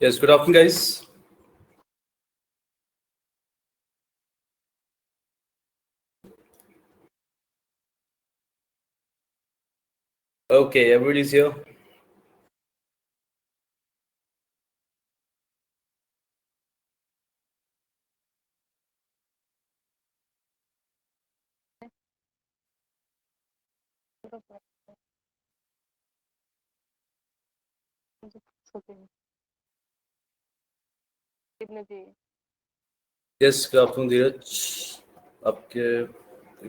Yes, good afternoon, guys. Okay, everybody's here. Yes, good afternoon, Dheeraj. आपके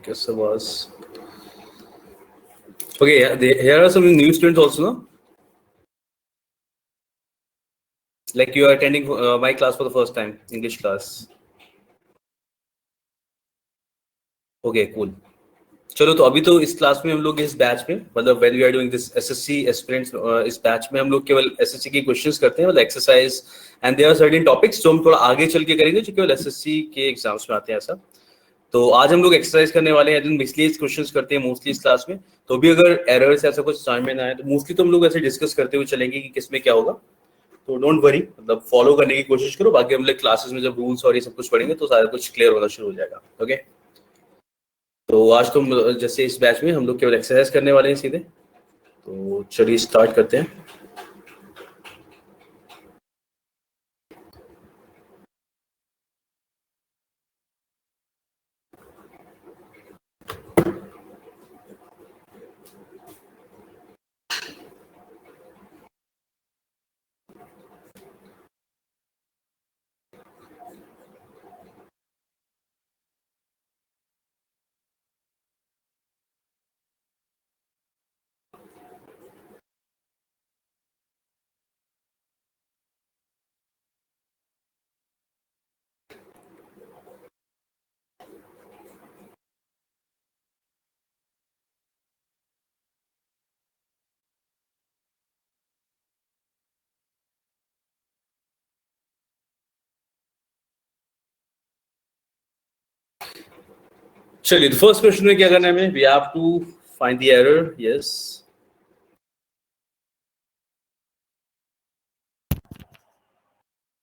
कैसा was? Okay, here are some new students also, no? Like you are attending my class for the first time, English class. Okay, cool. चलो तो अभी तो इस class में हम लोग इस बैच में मतलब when we are doing this SSC aspirants इस बैच में हम लोग केवल एसएससी की क्वेश्चंस करते हैं मतलब exercise and there are certain topics जो हम थोड़ा आगे चल के करेंगे जो केवल एसएससी के एग्जाम्स में आते हैं ऐसा। तो आज हम लोग एक्सरसाइज करने वाले हैं मिसलीनियस क्वेश्चंस करते हैं मोस्टली इस क्लास में। तो भी अगर एरर्स ऐसा कुछ समझ में ना आए तो मोस्टली तो हम लोग ऐसे डिस्कस करते हुए चलेंगे कि किसमें क्या होगा। तो डोंट वरी, मतलब फॉलो करने की कोशिश करो। बाकी हम लोग क्लासेस में जब रूल्स और ये सब कुछ पढ़ेंगे तो सारा कुछ क्लियर होना शुरू हो जाएगा। ओके, तो आज तो जैसे इस बैच में हम लोग केवल एक्सरसाइज करने वाले हैं सीधे। तो चलिए स्टार्ट करते हैं। चलिए, फर्स्ट क्वेश्चन में क्या करना है हमें? We have to find the error. Yes,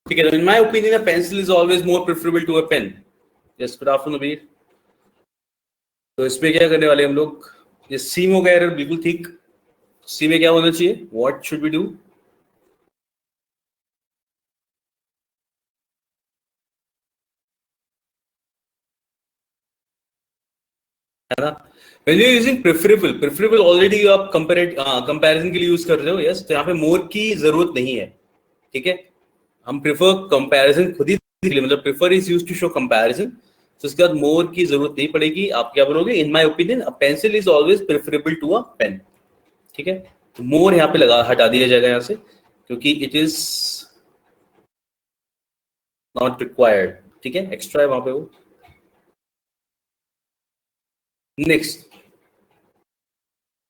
ठीक है। तो in my opinion a pencil is always more preferable to a pen. Yes, good afternoon Abir. तो इसमें क्या करने वाले हम लोग? ये सी में होगा एरर, बिल्कुल ठीक। सी में क्या होना चाहिए? What should we do? है ना? When you're using preferable already आप कंपैरिजन के लिए यूज कर रहे हो। यस, तो यहाँ पे मोर की जरूरत नहीं है। ठीक है, हम प्रेफर कंपैरिजन खुद ही मतलब prefer is used to show comparison. तो उसके बाद मोर की जरूरत नहीं पड़ेगी। आप क्या बोलोगे? In my opinion a pencil is always preferable to a pen. ठीक है, तो मोर यहाँ पे हटा दिया जाएगा यहाँ से, क्योंकि इट इज नॉट रिक्वायर्ड। ठीक है, एक्स्ट्रा है वहां पे वो। Next,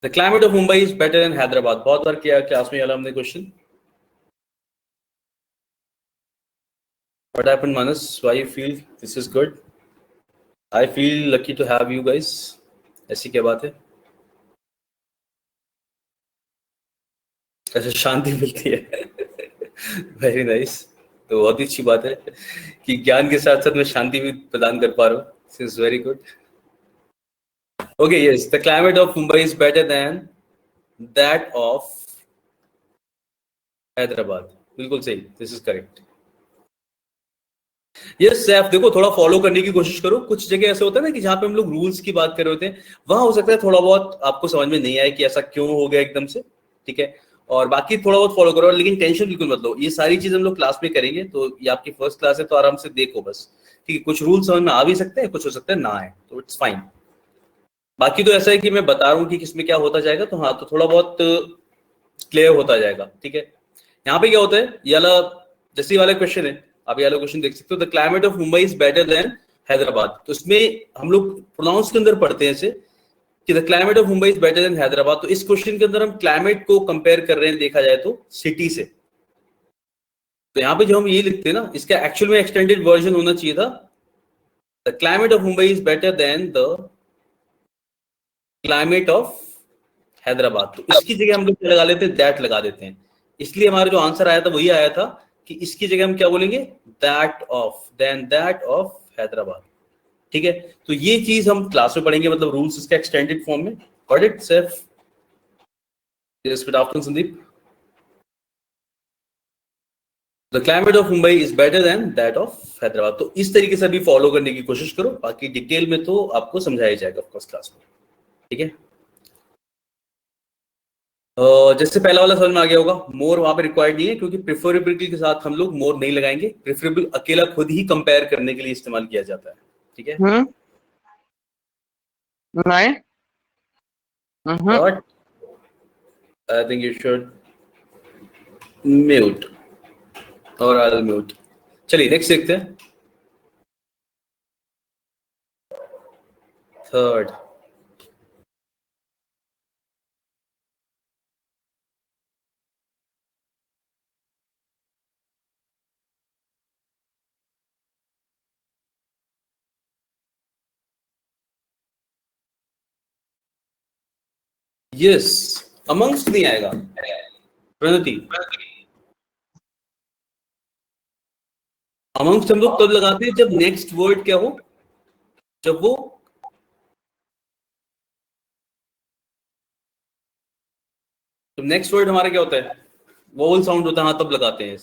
the climate of Mumbai is better than Hyderabad. बहुत बार किया क्लास में हमने question. What happened, Manas? Why you feel this is good? I feel lucky to have you guys. ऐसी क्या बात है? अच्छा, शांति मिलती है। Very nice. तो बहुत ही अच्छी बात है कि ज्ञान के साथ साथ मैं शांति भी प्रदान कर पा रहा हूँ। This is very good. Okay, yes, the climate of Mumbai is better than that of Hyderabad. बिल्कुल सही, this is correct. Yes Saif, देखो थोड़ा फॉलो करने की कोशिश करो। कुछ जगह ऐसे होता है ना कि जहाँ पे हम लोग रूल्स की बात कर रहे होते हैं, वहां हो सकता है थोड़ा बहुत आपको समझ में नहीं आए कि ऐसा क्यों हो गया एकदम से। ठीक है, और बाकी थोड़ा बहुत फॉलो करो, लेकिन टेंशन बिल्कुल मत लो। ये सारी चीज हम लोग क्लास में करेंगे, तो ये आपकी फर्स्ट क्लास है तो आराम से देखो बस। ठीक है, कुछ रूल समझ में आ भी सकते हैं, कुछ हो सकता है ना आए, तो इट्स फाइन। बाकी तो ऐसा है कि मैं बता रहा हूँ कि किसमें क्या होता जाएगा, तो हाँ, तो थोड़ा बहुत क्लियर होता जाएगा। ठीक है, यहाँ पे क्या होता है, ये वाला जैसे वाला क्वेश्चन है, आप ये वाला क्वेश्चन देख सकते हो। The climate of Mumbai is better than Hyderabad. तो इसमें हम लोग प्रोनाउंस के अंदर पढ़ते हैं इसे कि the climate of Mumbai is better than Hyderabad. तो इस क्वेश्चन के अंदर हम क्लाइमेट को कंपेयर कर रहे हैं, देखा जाए तो सिटी से। तो यहाँ पे जो हम ये लिखते हैं ना, इसका एक्चुअल में एक्सटेंडेड वर्जन होना चाहिए था, the climate of Mumbai is better than the climate of Hyderabad. तो इसकी जगह हम लोग क्या लगा लेते हैं? दैट लगा देते हैं। इसलिए हमारा जो आंसर आया था वही आया था कि इसकी जगह हम क्या बोलेंगे, that of, then that of Hyderabad. ठीक है, तो ये चीज हम क्लास में पढ़ेंगे, मतलब रूल्स इसका एक्सटेंडेड फॉर्म में। Got it sir? Yes, good afternoon Sandeep. The climate of Mumbai is better than that of Hyderabad। तो इस तरीके से भी फॉलो करने की कोशिश करो, बाकी डिटेल में तो आपको समझाया जाएगा ऑफ कोर्स क्लास में। ठीक है, जैसे पहला वाला समझ में आ गया होगा, मोर वहां पे रिक्वायर्ड नहीं है, क्योंकि प्रेफरेबिलिटी के साथ हम लोग मोर नहीं लगाएंगे। प्रेफरेबल अकेला खुद ही कंपेयर करने के लिए इस्तेमाल किया जाता है। ठीक है, नहीं, but I think you should mute और आई विल म्यूट। चलिए नेक्स्ट देखते हैं, थर्ड। यस, अमंग्स्ट नहीं आएगा प्रणति। अमंग्स्ट हम लोग तब लगाते हैं जब नेक्स्ट वर्ड क्या हो, जब वो नेक्स्ट वर्ड हमारा क्या होता है, वोवल साउंड होता है, हाँ तब लगाते हैं।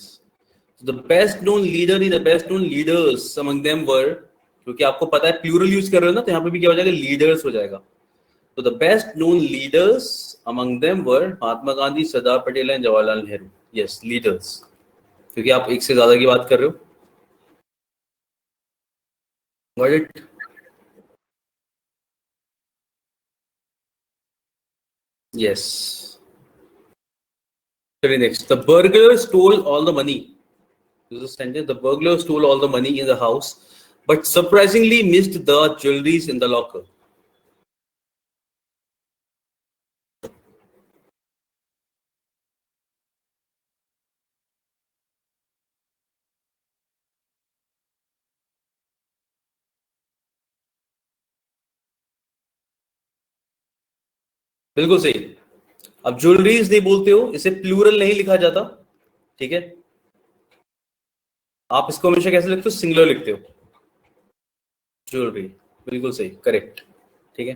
The best known leader in the best known leaders among them were, क्योंकि आपको पता है प्लूरल यूज कर रहे हो ना, तो यहाँ पे भी क्या हो जाएगा, लीडर्स हो जाएगा। तो the best known leaders among them were Mahatma Gandhi, Sardar Patel and Jawaharlal Nehru. Yes, leaders, क्योंकि आप एक से ज्यादा की बात कर रहे हो। Got it? Yes. Next, the burglar stole all the money. This is a sentence. The burglar stole all the money in the house, but surprisingly missed the jewelries in the locker. बिल्कुल सही। अब jewelleries नहीं बोलते हो, इसे plural नहीं लिखा जाता। ठीक है, आप इसको हमेशा कैसे लिखते हो, सिंगुलर लिखते हो, ज्वेलरी। बिल्कुल सही, करेक्ट। ठीक है,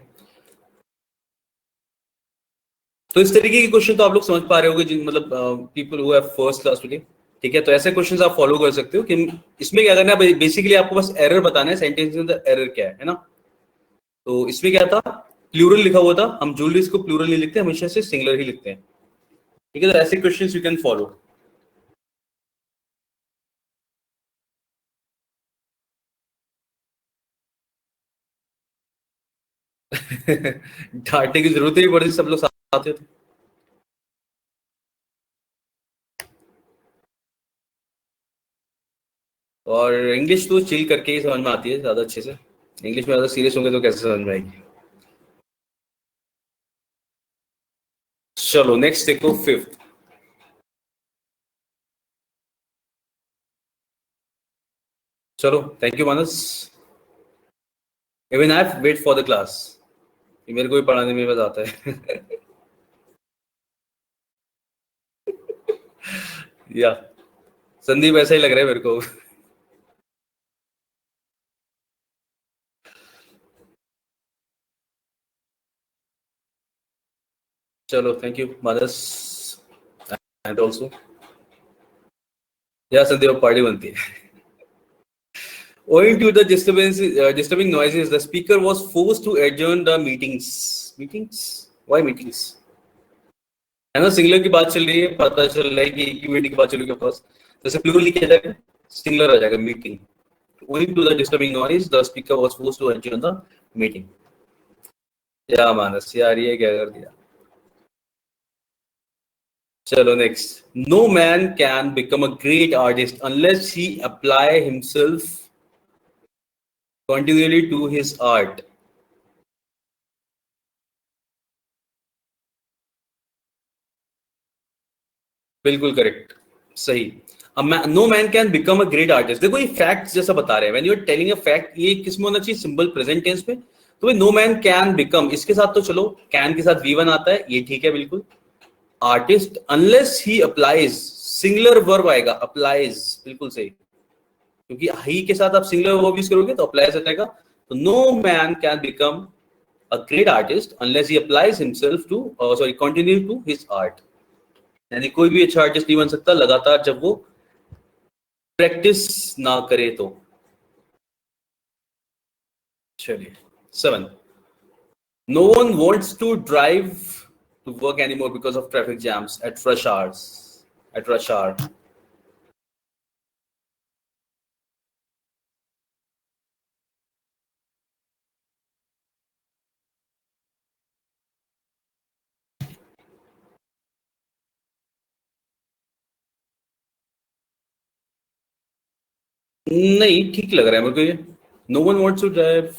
तो इस तरीके के क्वेश्चन तो आप लोग समझ पा रहे होंगे, मतलब people who have first class today. ठीक है, तो ऐसे क्वेश्चंस आप फॉलो कर सकते हो कि इसमें क्या करना है, बेसिकली आपको बस एरर बताना है, सेंटेंस में एरर क्या है ना। तो इसमें क्या था, प्लूरल लिखा हुआ था, हम ज्वेलरीज को प्लूरल नहीं लिखते, हमेशा से सिंगुलर ही लिखते हैं। ठीक है, तो ऐसे क्वेश्चंस यू कैन फॉलो। डांटने की जरूरत ही पड़ती, सब लोग साथ थे। और इंग्लिश तो चिल करके ही समझ में आती है ज्यादा अच्छे से, इंग्लिश में ज्यादा सीरियस होंगे तो कैसे समझ में आएगी। चलो नेक्स्ट देखो, फिफ्थ। चलो, thank you Manas. Even I wait for the class, मेरे को भी पढ़ाने में मजा आता है। या संदीप ऐसा ही लग रहा है मेरे को। चलो, thank you Manas and also. या संदीप पार्टी बनती है। Owing to the disturbing noises, the speaker was forced to adjourn the meetings. Meetings? Why meetings? है ना, सिंगुलर की बात चल रही है, पता चल रहा है कि एक मीटिंग की बात चल रही है पास, जैसे प्लूरल लिखा जाएगा, सिंगुलर आ जाएगा meeting. Owing to the disturbing noise, the speaker was forced to adjourn the meeting. या मानस यार, ये क्या कर दिया। चलो next, no man can become a great artist unless he apply himself continually to his art. बिल्कुल correct, सही। No man can become a great artist, देखो ये फैक्ट जैसा बता रहे हैं, when you are telling a fact, ये किस में होना चाहिए, सिंपल प्रेजेंट टेंस में। तो नो मैन कैन बिकम, इसके साथ तो चलो कैन के साथ V1 आता है, ये ठीक है बिल्कुल। Artist unless he applies singular verb आएगा, अप्लाइज, बिल्कुल सही, क्योंकि ही के साथ आप सिंगुलर वर्ब यूज करोगे तो अप्लाइज आ जाएगा। तो no man can become a great artist unless he applies himself to, sorry, continue to his art. यानी कोई भी अच्छा आर्टिस्ट नहीं बन सकता लगातार जब वो प्रैक्टिस ना करे तो। चलिए 7, no one wants to drive to work anymore because of traffic jams at rush hours. At rush hour. नहीं, ठीक लग रहा है मेरे को ये। No one wants to drive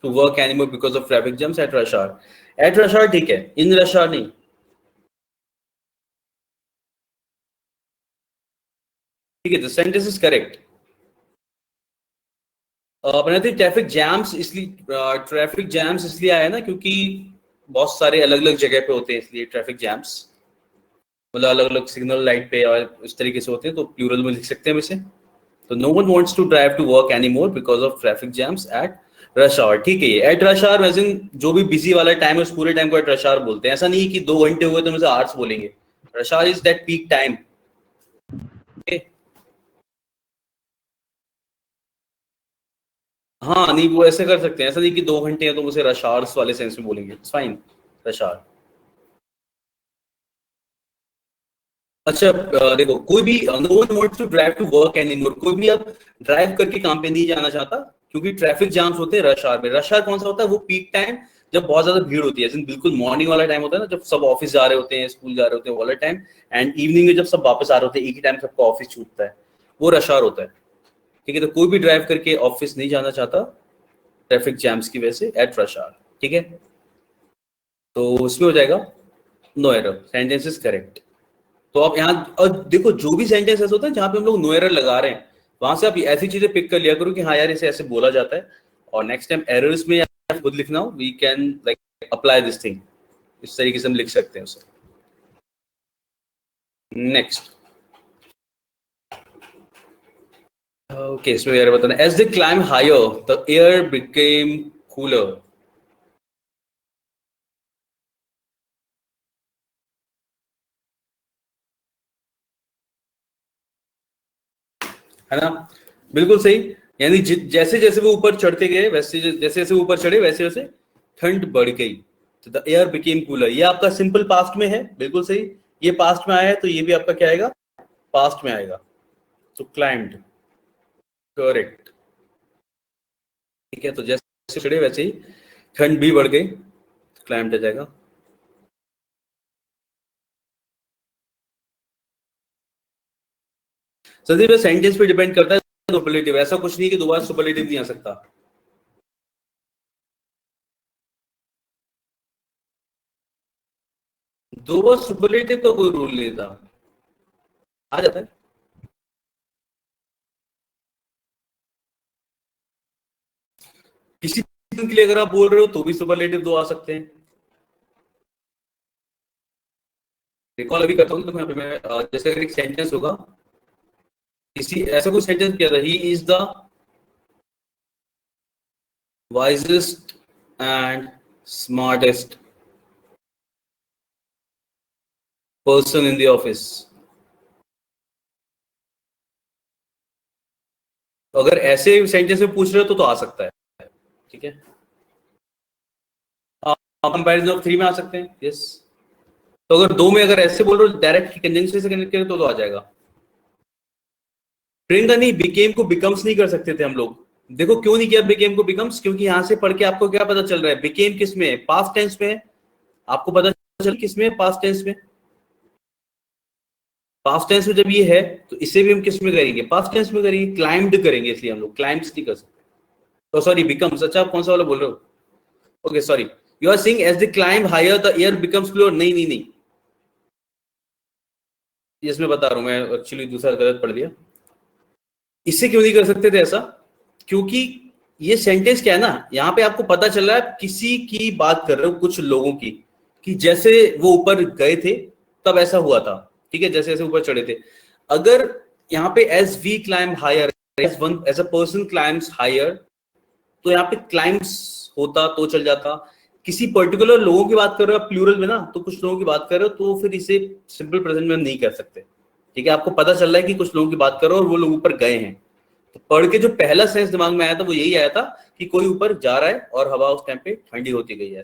to work anymore because of traffic jams at rush hour. At rush hour ठीक है, इन रश आवर नहीं। ठीक है, द सेंटेंस इज करेक्ट। अपने ट्रैफिक जैम्स इसलिए आया ना क्योंकि बहुत सारे अलग अलग जगह पे होते हैं, इसलिए ट्रैफिक जैम्स, मतलब अलग अलग सिग्नल लाइट पे और इस तरीके से होते हैं, तो प्लूरल में लिख सकते हैं हम इसे। तो no one wants to drive to work anymore because of traffic jams at rush hour. ठीक है, ये एट रश आवर वैसे जो भी बिजी वाला टाइम है उस पूरे टाइम को एट रश आवर बोलते हैं। ऐसा नहीं कि 2 घंटे हुए तो उसे आवर्स बोलेंगे। Rush our is that peak time. हाँ, नहीं वो ऐसे कर सकते हैं, ऐसा नहीं कि 2 घंटे हैं तो उसे रश आवर्स वाले सेंस में बोलेंगे। It's fine, rush hour. अच्छा, देखो, कोई भी no one wants to drive to work anymore, कोई भी अब ड्राइव करके काम पे नहीं जाना चाहता क्योंकि ट्रैफिक जाम्स होते हैं रश आवर में। रश आवर कौन सा होता है? वो पीक टाइम जब बहुत ज्यादा भीड़ होती है, बिल्कुल मॉर्निंग वाला टाइम होता है ना, जब सब ऑफिस जा रहे होते हैं, स्कूल जा रहे होते हैं, वाला टाइम। एंड इवनिंग में जब सब वापस आ रहे होते हैं, एक ही टाइम सबका ऑफिस छूटता है, वो रश आवर होता है। ठीक है, तो कोई भी ड्राइव करके ऑफिस नहीं जाना चाहता ट्रैफिक जैम्स की वजह से एट रश आवर। ठीक है, तो उसमें हो जाएगा no error, sentence is correct. तो आप यहाँ और देखो, जो भी सेंटेंस ऐसा होता है जहां पे हम लोग नो एरर लगा रहे हैं, वहां से आप ऐसी चीजें पिक कर लिया करो कि हाँ यार इसे ऐसे बोला जाता है, और नेक्स्ट टाइम एरर्स में खुद लिखना हो, we can like apply this thing, इस तरीके से हम लिख सकते हैं उसे। नेक्स्ट, ओके, इसमें यार बताना, as they climb higher the air became cooler. है ना, बिल्कुल सही। यानी जैसे जैसे वो ऊपर चढ़ते गए, वैसे जैसे जैसे ऊपर चढ़े वैसे वैसे ठंड बढ़ गई, तो द एयर बिकेम कूलर। ये आपका सिंपल पास्ट में है, बिल्कुल सही। ये पास्ट में आया है तो ये भी आपका क्या आएगा? पास्ट में आएगा। तो क्लाइम्ड, करेक्ट। ठीक है, तो जैसे चढ़े वैसे ही ठंड भी बढ़ गई, क्लाइम्ड आ जाएगा। संदीप, सेंटेंस पे डिपेंड करता है सुपरलेटिव, ऐसा कुछ नहीं कि दोबारा सुपरलेटिव नहीं आ सकता। दो बार सुपरलेटिव का कोई रूल नहीं था, आ जाता है। किसी चीज के लिए अगर आप बोल रहे हो तो भी सुपरलेटिव दो आ सकते हैं। रिकॉल अभी करता हूँ तो यहाँ पे मैं जैसे अगर एक सेंटेंस होगा, किसी ऐसा कोई सेंटेंस किया था, he is the wisest and smartest person in the office. अगर ऐसे सेंटेंस में पूछ रहे हो तो आ सकता है। ठीक है, कंपैरिजन ऑफ 3 में आ सकते हैं, यस। तो अगर 2 में अगर ऐसे बोल रहे हो डायरेक्ट कंजंक्शन से कनेक्ट करें तो आ जाएगा। ट्रेन का नहीं, बिकेम को बिकम्स नहीं कर सकते थे हम लोग। देखो क्यों नहीं किया बिकेम को बिकम्स, क्योंकि यहां से पढ़ के आपको क्या पता चल रहा है, बिकेम किस में है? पास्ट टेंस में है। आपको पता चल किस में है? पास्ट टेंस में। पास्ट टेंस में जब ये है तो इसे भी हम किस में करेंगे? पास्ट टेंस में करेंगे, क्लाइम्ड करेंगे, इसलिए हम लोग क्लाइम्स नहीं कर सकते। तो सॉरी, बिकम्स। अच्छा, आप कौन सा वाला बोल रहे हो? Okay, sorry, you are saying as the climb higher the air becomes cooler. नहीं नहीं नहीं, इसमें बता रहा हूं मैं, एक्चुअली दूसरा गलत पढ़ दिया। इससे क्यों नहीं कर सकते थे ऐसा? क्योंकि ये सेंटेंस क्या है ना, यहाँ पे आपको पता चल रहा है किसी की बात कर रहे हो, कुछ लोगों की, कि जैसे वो ऊपर गए थे तब ऐसा हुआ था। ठीक है, जैसे जैसे ऊपर चढ़े थे। अगर यहाँ पे as we climb higher, as a person climbs higher, तो यहाँ पे क्लाइम्स होता तो चल जाता। किसी पर्टिकुलर लोगों की बात कर रहे हो आप प्लूरल में ना, तो कुछ लोगों की बात कर रहे हो तो फिर इसे सिंपल प्रेजेंट में नहीं कर सकते। ठीक है, आपको पता चल रहा है कि कुछ लोगों की बात करो और वो लोग ऊपर गए हैं, तो पढ़ के जो पहला सेंस दिमाग में आया था वो यही आया था कि कोई ऊपर जा रहा है और हवा उस टाइम पे ठंडी होती गई है।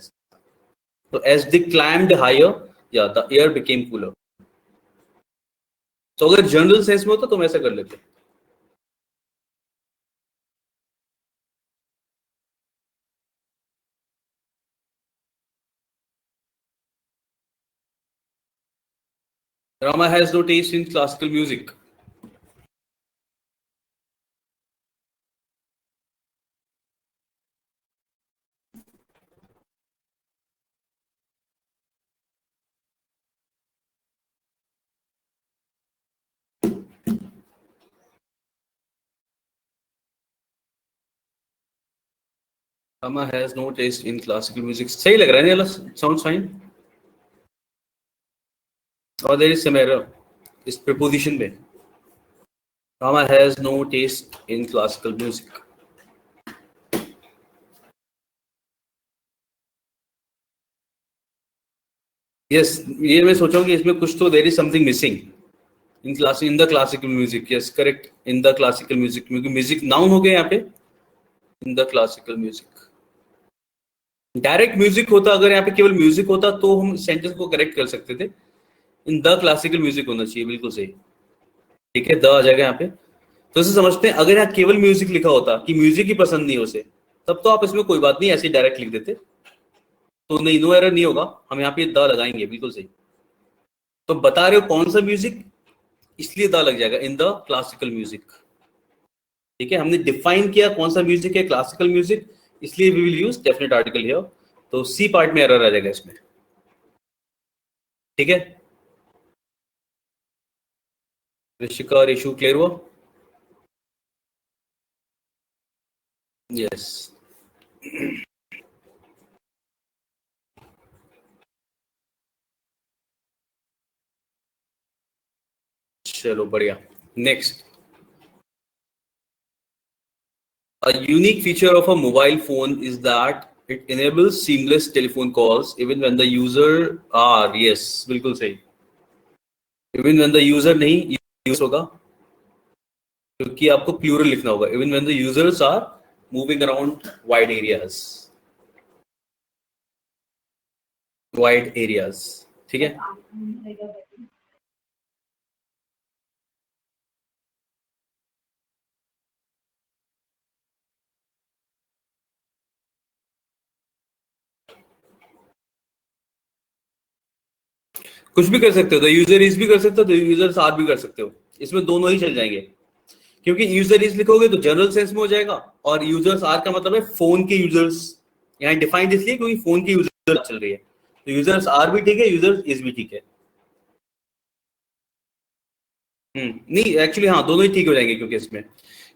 तो एज दे क्लाइम्ड हायर, या द एयर बिकेम कूलर। तो अगर जनरल सेंस में होता तो हम ऐसा कर लेते। Rama has no taste in classical music. Rama has no taste in classical music. सही लग रहा है ना, sounds fine. और there is some error इस preposition में. Rama has no taste in classical music. Yes, ये मैं सोचा कि इसमें कुछ तो there is something missing in the classical music. Yes, correct. In the classical music, क्योंकि music noun हो गया यहाँ पे. In the classical music. Direct music होता, अगर यहाँ पे केवल म्यूजिक होता तो हम सेंटेंस को करेक्ट कर सकते थे। इन द क्लासिकल म्यूजिक होना चाहिए, बिल्कुल सही। ठीक है, द आ जाएगा यहाँ पे। तो इसे समझते हैं, अगर यहाँ केवल म्यूजिक लिखा होता कि म्यूजिक ही पसंद नहीं उसे, तब तो आप इसमें कोई बात नहीं, ऐसे डायरेक्ट लिख देते तो नहीं, नो एरर नहीं होगा। हम यहाँ पे द लगाएंगे, बिल्कुल सही। तो बता रहे हो कौन सा म्यूजिक, इसलिए द लग जाएगा, इन द क्लासिकल म्यूजिक। ठीक है, हमने डिफाइन किया कौन सा म्यूजिक है, क्लासिकल म्यूजिक, इसलिए we will use definite article here. तो सी पार्ट में एरर आ जाएगा इसमें। ठीक है, ऋषिका रेशु क्लियर हुआ? यस। चलो बढ़िया। Next, a unique feature of a mobile phone is that it enables seamless telephone calls even when the user are, yes बिल्कुल सही, even when the user नहीं यूज होगा, क्योंकि आपको प्लूरल लिखना होगा। even when the users are moving around wide areas। ठीक है, कुछ भी कर सकते हो, द यूजर इज भी कर सकते हो, द यूजर्स आर भी कर सकते हो, इसमें दोनों ही चल जाएंगे। क्योंकि यूजर इज लिखोगे तो जनरल सेंस में हो जाएगा, और यूजर्स आर का मतलब है फोन के यूजर्स, यहाँ डिफाइंड इसलिए क्योंकि फोन के यूजर चल रही है, तो यूजर्स आर भी ठीक है, यूजर्स इज भी ठीक है। नहीं एक्चुअली हाँ, दोनों ही ठीक हो जाएंगे, क्योंकि इसमें,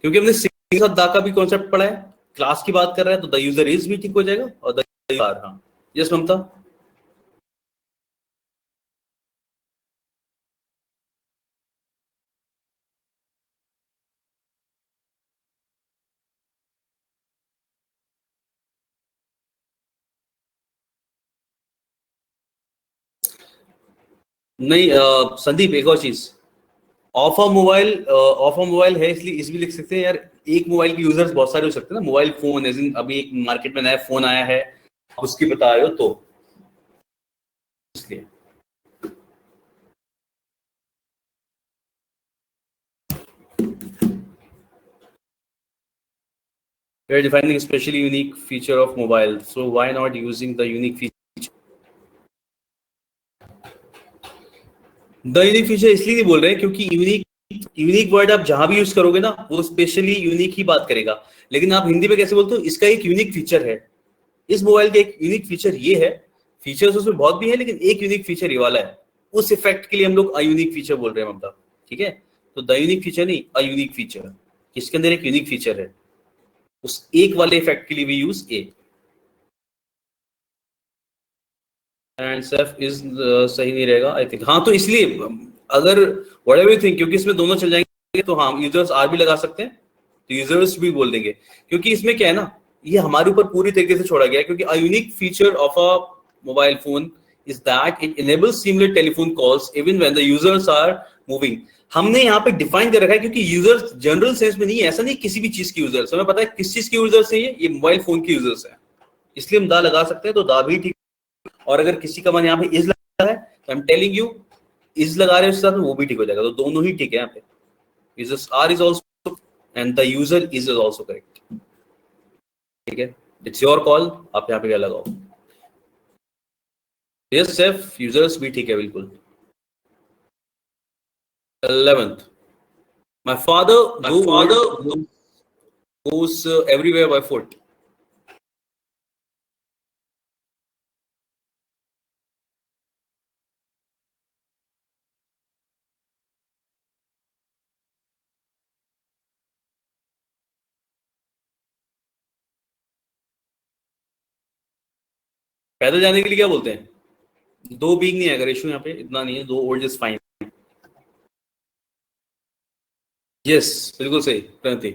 क्योंकि हमने सिंगल साथ दा का भी कॉन्सेप्ट पढ़ा है, क्लास की बात कर रहा है तो द यूजर इज भी ठीक हो जाएगा, और द आर, हाँ। यस ममता। नहीं संदीप, एक और चीज, ऑफ अ मोबाइल है, इसलिए इस भी लिख सकते हैं यार। एक मोबाइल के यूजर्स बहुत सारे हो सकते हैं ना, मोबाइल फोन एज इन अभी एक मार्केट में नया फोन आया है, आप उसकी बता रहे हो तो इसलिए। We are defining a specially unique feature of mobile, so why not using the unique feature? The unique feature इसलिए नहीं बोल रहे हैं क्योंकि यूनिक वर्ड आप जहां भी यूज करोगे ना, वो स्पेशली यूनिक ही बात करेगा। लेकिन आप हिंदी में कैसे बोलते हो, इसका एक यूनिक फीचर है, इस मोबाइल का एक यूनिक फीचर ये है। फीचर्स उसमें बहुत भी है, लेकिन एक यूनिक फीचर ये वाला है। उस इफेक्ट के लिए हम लोग अ यूनिक फीचर बोल रहे हैं ममता। ठीक है, तो द यूनिक फीचर नहीं, अ यूनिक फीचर, इसके अंदर एक यूनिक फीचर है, उस एक वाले इफेक्ट के लिए भी use A. And safe is सही नहीं रहेगा आई थिंक, हाँ, तो इसलिए अगर व्हाटएवर यू थिंक, क्योंकि इसमें दोनों चल जाएंगे तो हाँ यूजर्स आर भी लगा सकते हैं, तो यूजर्स भी बोल देंगे, क्योंकि इसमें क्या है ना, ये हमारे ऊपर पूरी तरीके से छोड़ा गया है, क्योंकि a unique feature of a mobile phone is that it enables seamless telephone calls even when the users are moving. हमने यहाँ पे डिफाइन कर रखा है, क्योंकि यूजर्स जनरल सेंस में नहीं है, ऐसा नहीं किसी भी चीज के यूजर्स, हमें पता है किस चीज के यूजर्स है, ये मोबाइल फोन के यूजर्स है, इसलिए हम दा लगा सकते हैं, तो दा भी ठीक। और अगर किसी का मन यहाँ पे इज लगा है तो I am telling you, is लगा रहे हो उसके साथ वो भी ठीक हो जाएगा, तो दोनों ही ठीक है यहाँ पे, users are is also and the user is also correct, ठीक है, इट्स योर कॉल, आप यहाँ पे क्या लगाओ। यस सेफ, यूजर्स भी ठीक है बिल्कुल। 11th, my father goes everywhere by foot. पैदल जाने के लिए क्या बोलते हैं? दो बीइंग नहीं है, अगर इशू यहाँ पे इतना नहीं है, दो ओल्ड इज फाइन। यस बिल्कुल सही प्रणति,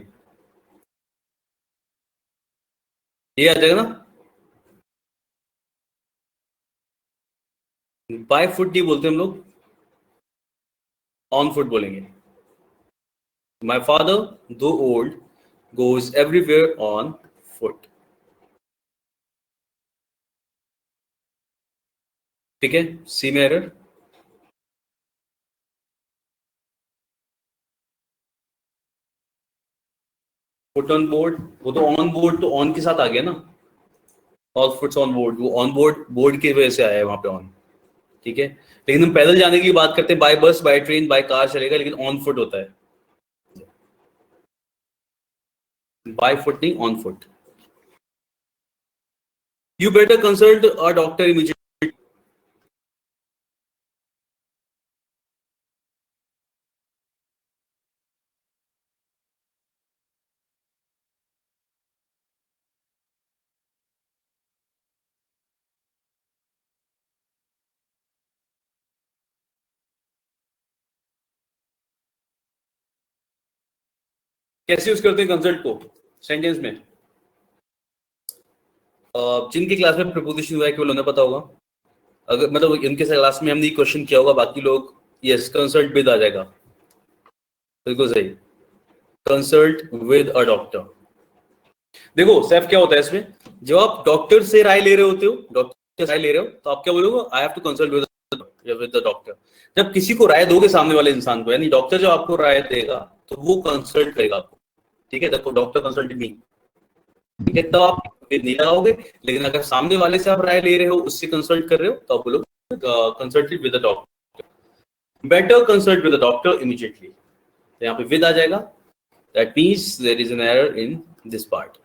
ये आ जाएगा ना। बाय फुट नहीं बोलते हम लोग, ऑन फुट बोलेंगे। माय फादर दो old goes everywhere on foot, ठीक है, सी में एरर। फुट ऑन बोर्ड, वो तो ऑन बोर्ड, तो ऑन के साथ आ गया ना, ऑल फुट्स ऑन बोर्ड, वो ऑन बोर्ड बोर्ड की वजह से आया है वहां पे ऑन, ठीक है। लेकिन हम पैदल जाने की बात करते हैं, बाय बस बाय ट्रेन बाय कार चलेगा, लेकिन ऑन फुट होता है, बाय फुट नहीं on foot. You better consult a doctor immediately. कैसे यूज करते हैं कंसल्ट को सेंटेंस में? जिनकी क्लास में प्रपोजिशन हुआ है केवल उन्हें पता होगा, अगर मतलब इनके क्लास में हमने क्वेश्चन किया होगा, बाकी लोग यस कंसल्ट विद आ जाएगा, बिल्कुल सही, कंसल्ट विद अ डॉक्टर। देखो सैफ क्या होता है इसमें, जब आप डॉक्टर से राय ले रहे होते हो, डॉक्टर से राय ले रहे हो तो आप क्या बोलोगे, I have to consult with the doctor. जब किसी को राय दोगे सामने वाले इंसान को, यानी डॉक्टर जब आपको राय देगा तो वो कंसल्ट करेगा आपको, ठीक है, देखो डॉक्टर कंसल्टेड मी, ठीक है, तब आप नहीं लगाओगे। लेकिन अगर सामने वाले से आप राय ले रहे हो, उससे कंसल्ट कर रहे हो, तो आप बोलोगे consulted with the doctor, better consult with the doctor immediately, तो यहाँ पे विद आ जाएगा, that means there is an error in this part.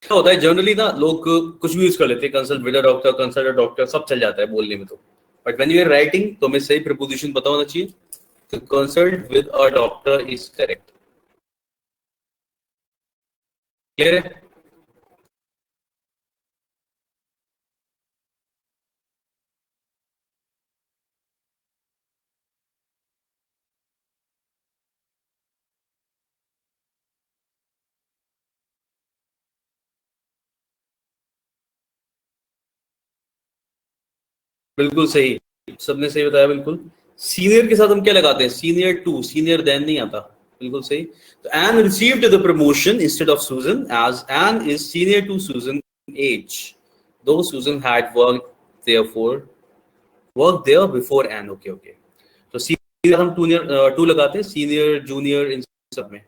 क्या होता है जनरली ना, लोग कुछ भी यूज कर लेते हैं, consult with a doctor, consult a doctor, सब चल जाता है बोलने में, तो but when you are writing तो हमें सही प्रीपोजिशन पता होना चाहिए, तो consult with a doctor is correct. Clear है? बिल्कुल सही, सबने सही बताया बिल्कुल। सीनियर के साथ हम क्या लगाते हैं, सीनियर टू, सीनियर देन नहीं आता, बिल्कुल सही। तो Ann received the promotion instead of Susan, as Ann is senior to Susan as, though Susan had work there before Ann, okay okay. तो सीनियर हम टू लगाते हैं, सीनियर जूनियर इन सब में।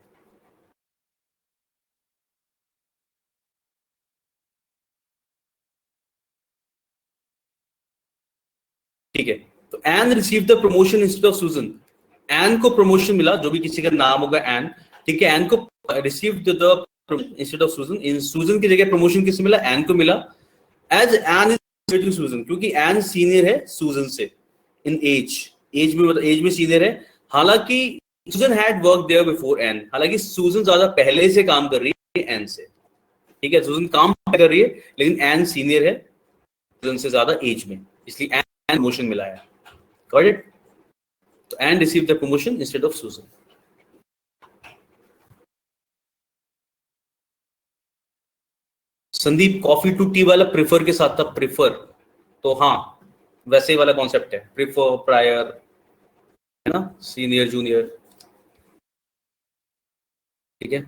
ठीक है, तो Ann receive the promotion instead of Susan, Ann को प्रमोशन मिला, जो भी किसी का नाम होगा एन, ठीक है, एन को रिसीव द इंस्टेड ऑफ सूजन, इन सूजन की जगह प्रमोशन किससे मिला, एन को मिला, एज एन इज सूजन, क्योंकि एन सीनियर है सूजन से इन एज, एज में सीनियर है। हालांकि Susan had work there before Ann, हालांकि सूजन ज्यादा पहले से काम कर रही है एन से, ठीक है, सूजन काम कर रही है, लेकिन एन सीनियर है सूजन से ज्यादा एज में, इसलिए एंड प्रमोशन मिला है. Got it? तो Ann receive the promotion instead of Susan. Sandeep coffee to tea वाला प्रेफर के साथ था, प्रेफर. तो हाँ, वैसे ही वाला कॉन्सेप्ट है, प्रेफर, प्रायर, है ना, सीनियर जूनियर. ठीक है,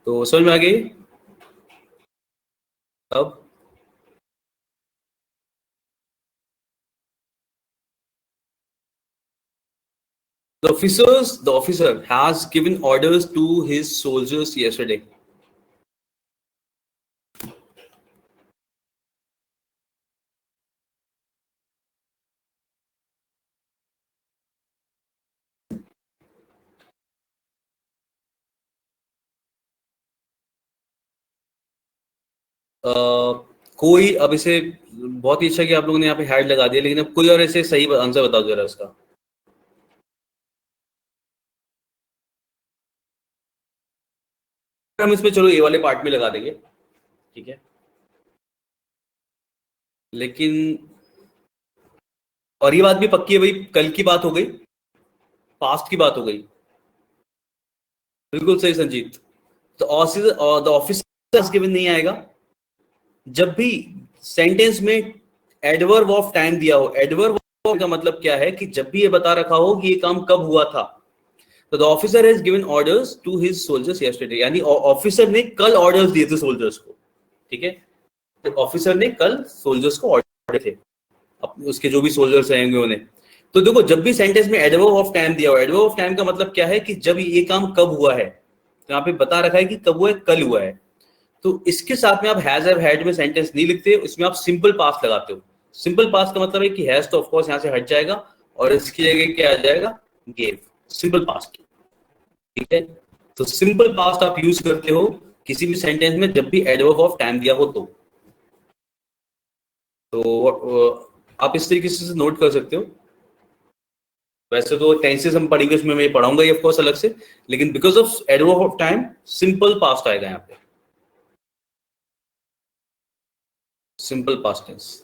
तो समझ में आ गई अब? The officer has given orders to his soldiers yesterday. कोई अब इसे बहुत ही अच्छा कि आप लोगों ने यहाँ पे हैड लगा दिया, लेकिन अब कोई और ऐसे सही आंसर बताओ जरा इसका. हम इसमें चलो ए वाले पार्ट में लगा देंगे, ठीक है, लेकिन और ये बात भी पक्की है भाई, कल की बात हो गई, पास्ट की बात हो गई. बिल्कुल सही संजीत. तो ऑफिसर गिवन नहीं आएगा जब भी सेंटेंस में एडवर्ब ऑफ टाइम दिया हो. एडवर्ब का मतलब क्या है कि जब भी ये बता रखा हो कि ये काम कब हुआ था. तो the officer has given orders to his soldiers yesterday, यानी ऑफिसर ने कल ऑर्डर्स दिए थे सोल्जर्स को. ठीक है, तो ऑफिसर ने कल सोल्जर्स को ऑर्डर थे, उसके जो भी सोल्जर्स रहेंगे उन्हें. तो देखो, जब भी सेंटेंस में एडवर्ब ऑफ टाइम दिया हो, एडवर्ब ऑफ टाइम का मतलब क्या है कि जब ये काम कब हुआ है. तो यहाँ पे बता रखा है कि कब हुआ है, कल हुआ है. तो इसके साथ में आप हैज हैव हैड में सेंटेंस नहीं लिखते, इसमें आप सिंपल पास्ट लगाते हो. सिंपल पास्ट का मतलब है कि हैज तो ऑफ कोर्स यहां से हट जाएगा और इसकी जगह क्या आ जाएगा, गेव. Simple past. ठीक है, तो सिंपल पास्ट आप यूज करते हो किसी भी सेंटेंस में जब भी एडवर्ब ऑफ टाइम दिया हो. तो आप इस तरीके से नोट कर सकते हो. वैसे तो टेंसेस हम पढ़ेंगे, उसमें मैं पढ़ाऊंगा ये ऑफ कोर्स अलग से, लेकिन because of adverb of time simple past आएगा यहाँ पे. Simple past tense.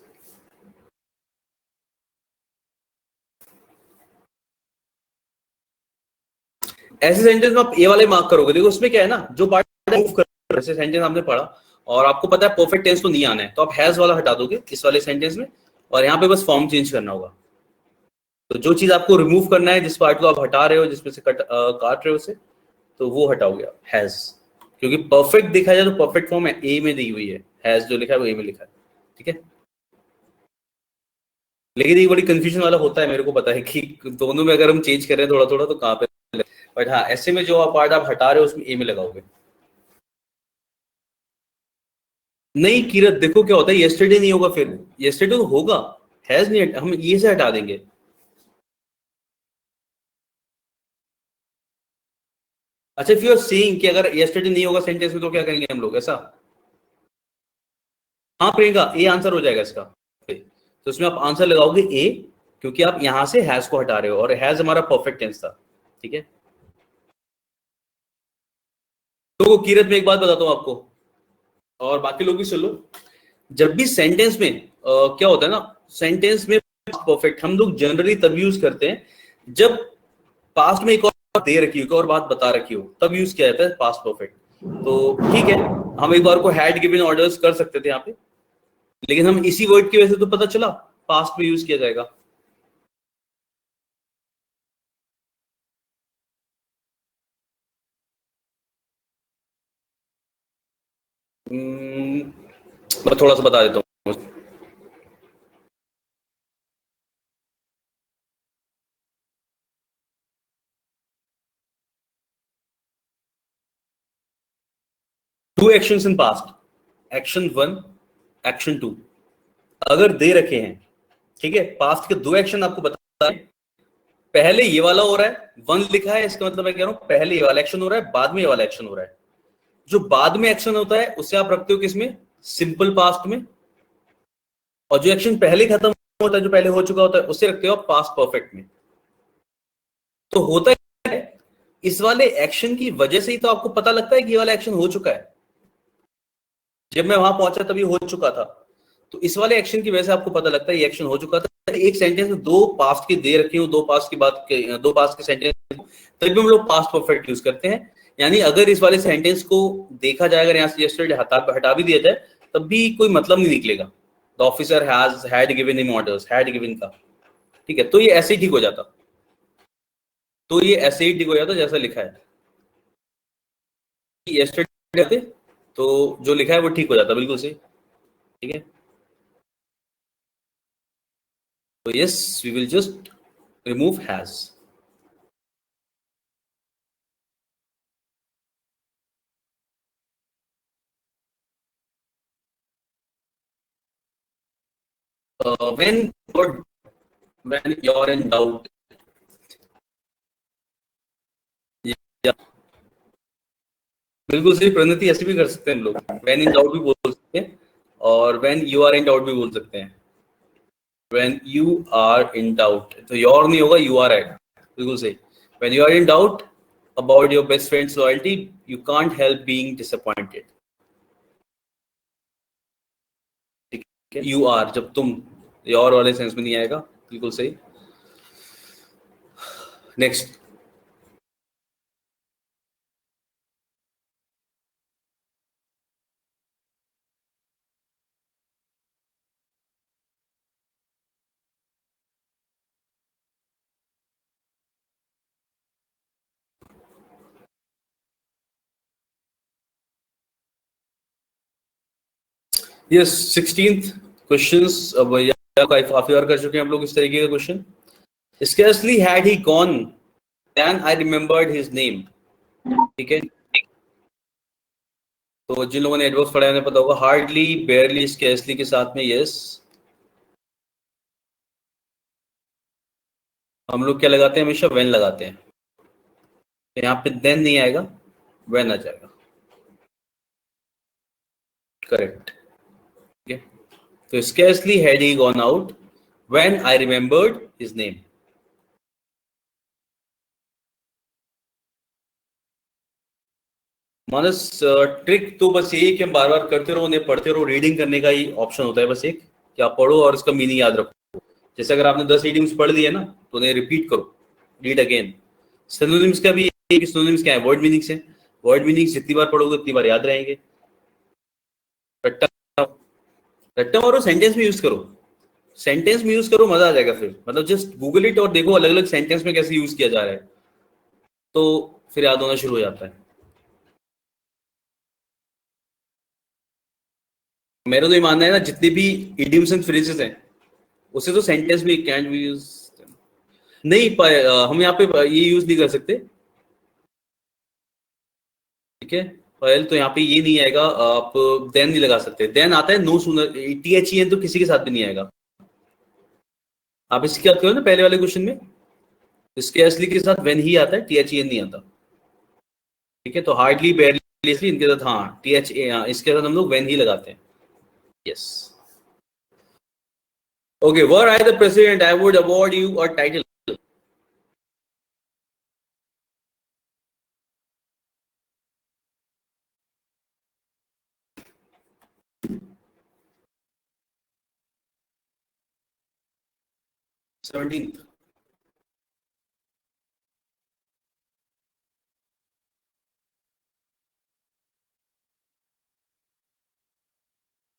ऐसे सेंटेंस में आप ए वाले मार्क करोगे. देखो उसमें क्या है ना, जो पार्ट मूव कर, ऐसे सेंटेंस आपने पढ़ा और आपको पता है परफेक्ट टेंस तो नहीं आना है, तो आप हैज वाला हटा दोगे इस वाले सेंटेंस में, और यहाँ पे बस फॉर्म चेंज करना होगा. तो जो चीज आपको रिमूव करना है, जिस पार्ट को आप हटा रहे हो, जिसमें से काट रहे हो उसे, तो वो हटाओगे आप हैज. क्योंकि परफेक्ट देखा जाए तो परफेक्ट फॉर्म है ए में दी हुई है, हैज जो लिखा है वो ए में लिखा है. ठीक है, लेकिन ये बड़ी कंफ्यूजन वाला होता है, मेरे को पता है कि दोनों में अगर हम चेंज कर रहे हैं थोड़ा थोड़ा तो कहाँ पे, बट हाँ ऐसे में जो पार्ट आप हटा रहे हो उसमें ए में लगाओगे. नहीं किरत, देखो क्या होता है, येस्टरडे नहीं होगा, फिर येस्टरडे तो होगा, हैज नहीं, हम ये से हटा देंगे. अच्छा, इफ यू आर सेइंग कि अगर येस्टरडे नहीं होगा सेंटेंस में तो क्या करेंगे हम लोग, ऐसा? हाँ प्रियंका, ए आंसर हो जाएगा इसका. तो इसमें आप आंसर लगाओगे ए, क्योंकि आप यहां से हैज को हटा रहे हो और हैज हमारा परफेक्ट टेंस था. ठीक है, तो किरत में एक बात बताता हूं आपको, और बाकी लोग भी सुन लो. जब भी सेंटेंस में क्या होता है ना, सेंटेंस में परफेक्ट हम लोग जनरली तब यूज करते हैं जब पास्ट में एक और दे रखी हो, एक और बात बता रखी हो, तब यूज किया जाता है पास्ट परफेक्ट. तो ठीक है, हम एक बार को हैड गिवन ऑर्डर्स कर सकते थे यहाँ पे, लेकिन हम इसी वर्ड की वजह से तो पता चला पास्ट में यूज किया जाएगा. मैं थोड़ा सा बता देता हूँ. Two actions in past, action 1, action 2 अगर दे रखे हैं, ठीक है, पास्ट के दो एक्शन आपको बता रहे हैं. पहले ये वाला हो रहा है, 1 लिखा है, इसका मतलब मैं कह रहा हूं पहले ये वाला एक्शन हो रहा है, बाद में ये वाला एक्शन हो रहा है. जो बाद में एक्शन होता है उसे आप रखते हो किसमें, सिंपल पास्ट में. और जो एक्शन पहले खत्म होता है, जो पहले हो चुका होता है, उसे रखते हो आप पास्ट परफेक्ट में. तो होता है इस वाले एक्शन की वजह से ही तो आपको पता लगता है कि ये वाला एक्शन हो चुका है. जब मैं वहां पहुंचा तभी हो चुका था. तो इस वाले एक्शन की वजह से आपको पता लगता है ये एक्शन हो चुका था। एक सेंटेंस में दो पास्ट की दे रखी हो, दो पास्ट के सेंटेंस, तभी हम लोग पास्ट परफेक्ट यूज करते हैं। यानी अगर इस वाले सेंटेंस को देखा जाए, अगर यहाँ से यस्टरडे हटा भी दिया जाए, तब भी कोई मतलब नहीं निकलेगा। The officer had given him orders, had given का, ठीक है, तो ये ऐसे ही ठीक हो जाता, जैसा लिखा है यस्टरडे, तो जो लिखा है वो ठीक हो जाता, बिल्कुल सही, ठीक है। तो yes, we will just remove has. when when you're in doubt, या बिल्कुल सही प्रणति, ऐसे भी कर सकते हैं हम लोग, when in doubt भी बोल सकते हैं, और when you are in doubt भी बोल सकते हैं। when you are in doubt, तो your नहीं होगा, you are at, बिल्कुल सही। when you are in doubt about your best friend's loyalty, you can't help being disappointed, ठीक है। you are जब तुम your वाले सेंस में नहीं आएगा, बिल्कुल सही। Next, yes 16th questions. अब काफी बार कर चुके हैं हम लोग इस तरीके का question. Scarcely had he gone then I remembered his name, ठीक है। तो जिन लोगों ने एडवर्ब्स पढ़ा है उन्हें पता होगा, हार्डली, बेयरली, स्केर्सली के साथ में यस हम लोग क्या लगाते हैं, हमेशा व्हेन लगाते हैं। तो यहाँ पे देन नहीं आएगा, व्हेन आ जाएगा, करेक्ट, ठीक है। तो scarcely had he gone out when I remembered his name. Manas, trick तो बस यही कि हम बार बार करते रहो, उन्हें पढ़ते रहो। रीडिंग करने का ही ऑप्शन होता है बस एक, कि आप पढ़ो और उसका मीनिंग याद रखो। जैसे अगर आपने 10 इडियम्स पढ़ लिए ना, तो उन्हें रिपीट करो, रीड अगेन। सिनोनिम्स का भी सिनोनिम्स क्या है, वर्ड मीनिंग्स है। वर्ड मीनिंग्स जितनी बार पढ़ोगे उतनी बार याद रहेंगे। रट्टा रट्टा मारो, सेंटेंस में यूज करो, सेंटेंस में यूज करो, मजा आ जाएगा फिर। मतलब जस्ट गूगल इट और देखो अलग अलग सेंटेंस में कैसे यूज किया जा रहा है, तो फिर याद होना शुरू हो जाता है। मेरा तो ये मानना है ना, जितने भी इडियम्स एंड फ्रेजेस हैं उसे तो सेंटेंस में कैन वी यूज नहीं पाए, हम यहाँ पे ये यूज नहीं कर सकते, ठीक है। पहले तो यहाँ पे ये नहीं आएगा, आप देन नहीं लगा सकते। देन आता है नो सूनर, THEN तो किसी के साथ भी नहीं आएगा। आप इसकी बात करो ना पहले वाले क्वेश्चन में, इसके असली के साथ व्हेन ही आता है, THEN नहीं आता, ठीक है। तो हार्डली, बेयरली, इनके साथ हाँ THA, इसके साथ हम लोग व्हेन ही लगाते हैं, yes. Okay, were I the president I would award you a title.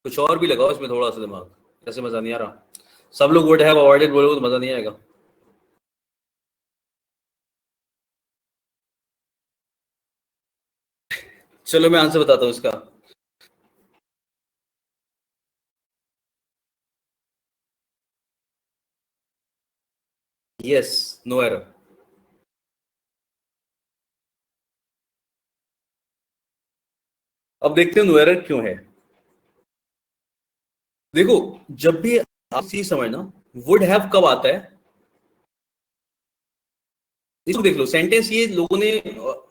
कुछ और भी लगाओ इसमें थोड़ा सा दिमाग, ऐसे मजा नहीं आ रहा। सब लोग वुड हैव अवॉर्डेड बोलोगे तो मजा नहीं आएगा। चलो मैं आंसर बताता हूँ इसका। Yes, no error. अब देखते हैं नो एरर क्यों है। देखो, जब भी आप चीज समझना, वुड हैव कब आता है, इसको देख लो। सेंटेंस ये लोगों ने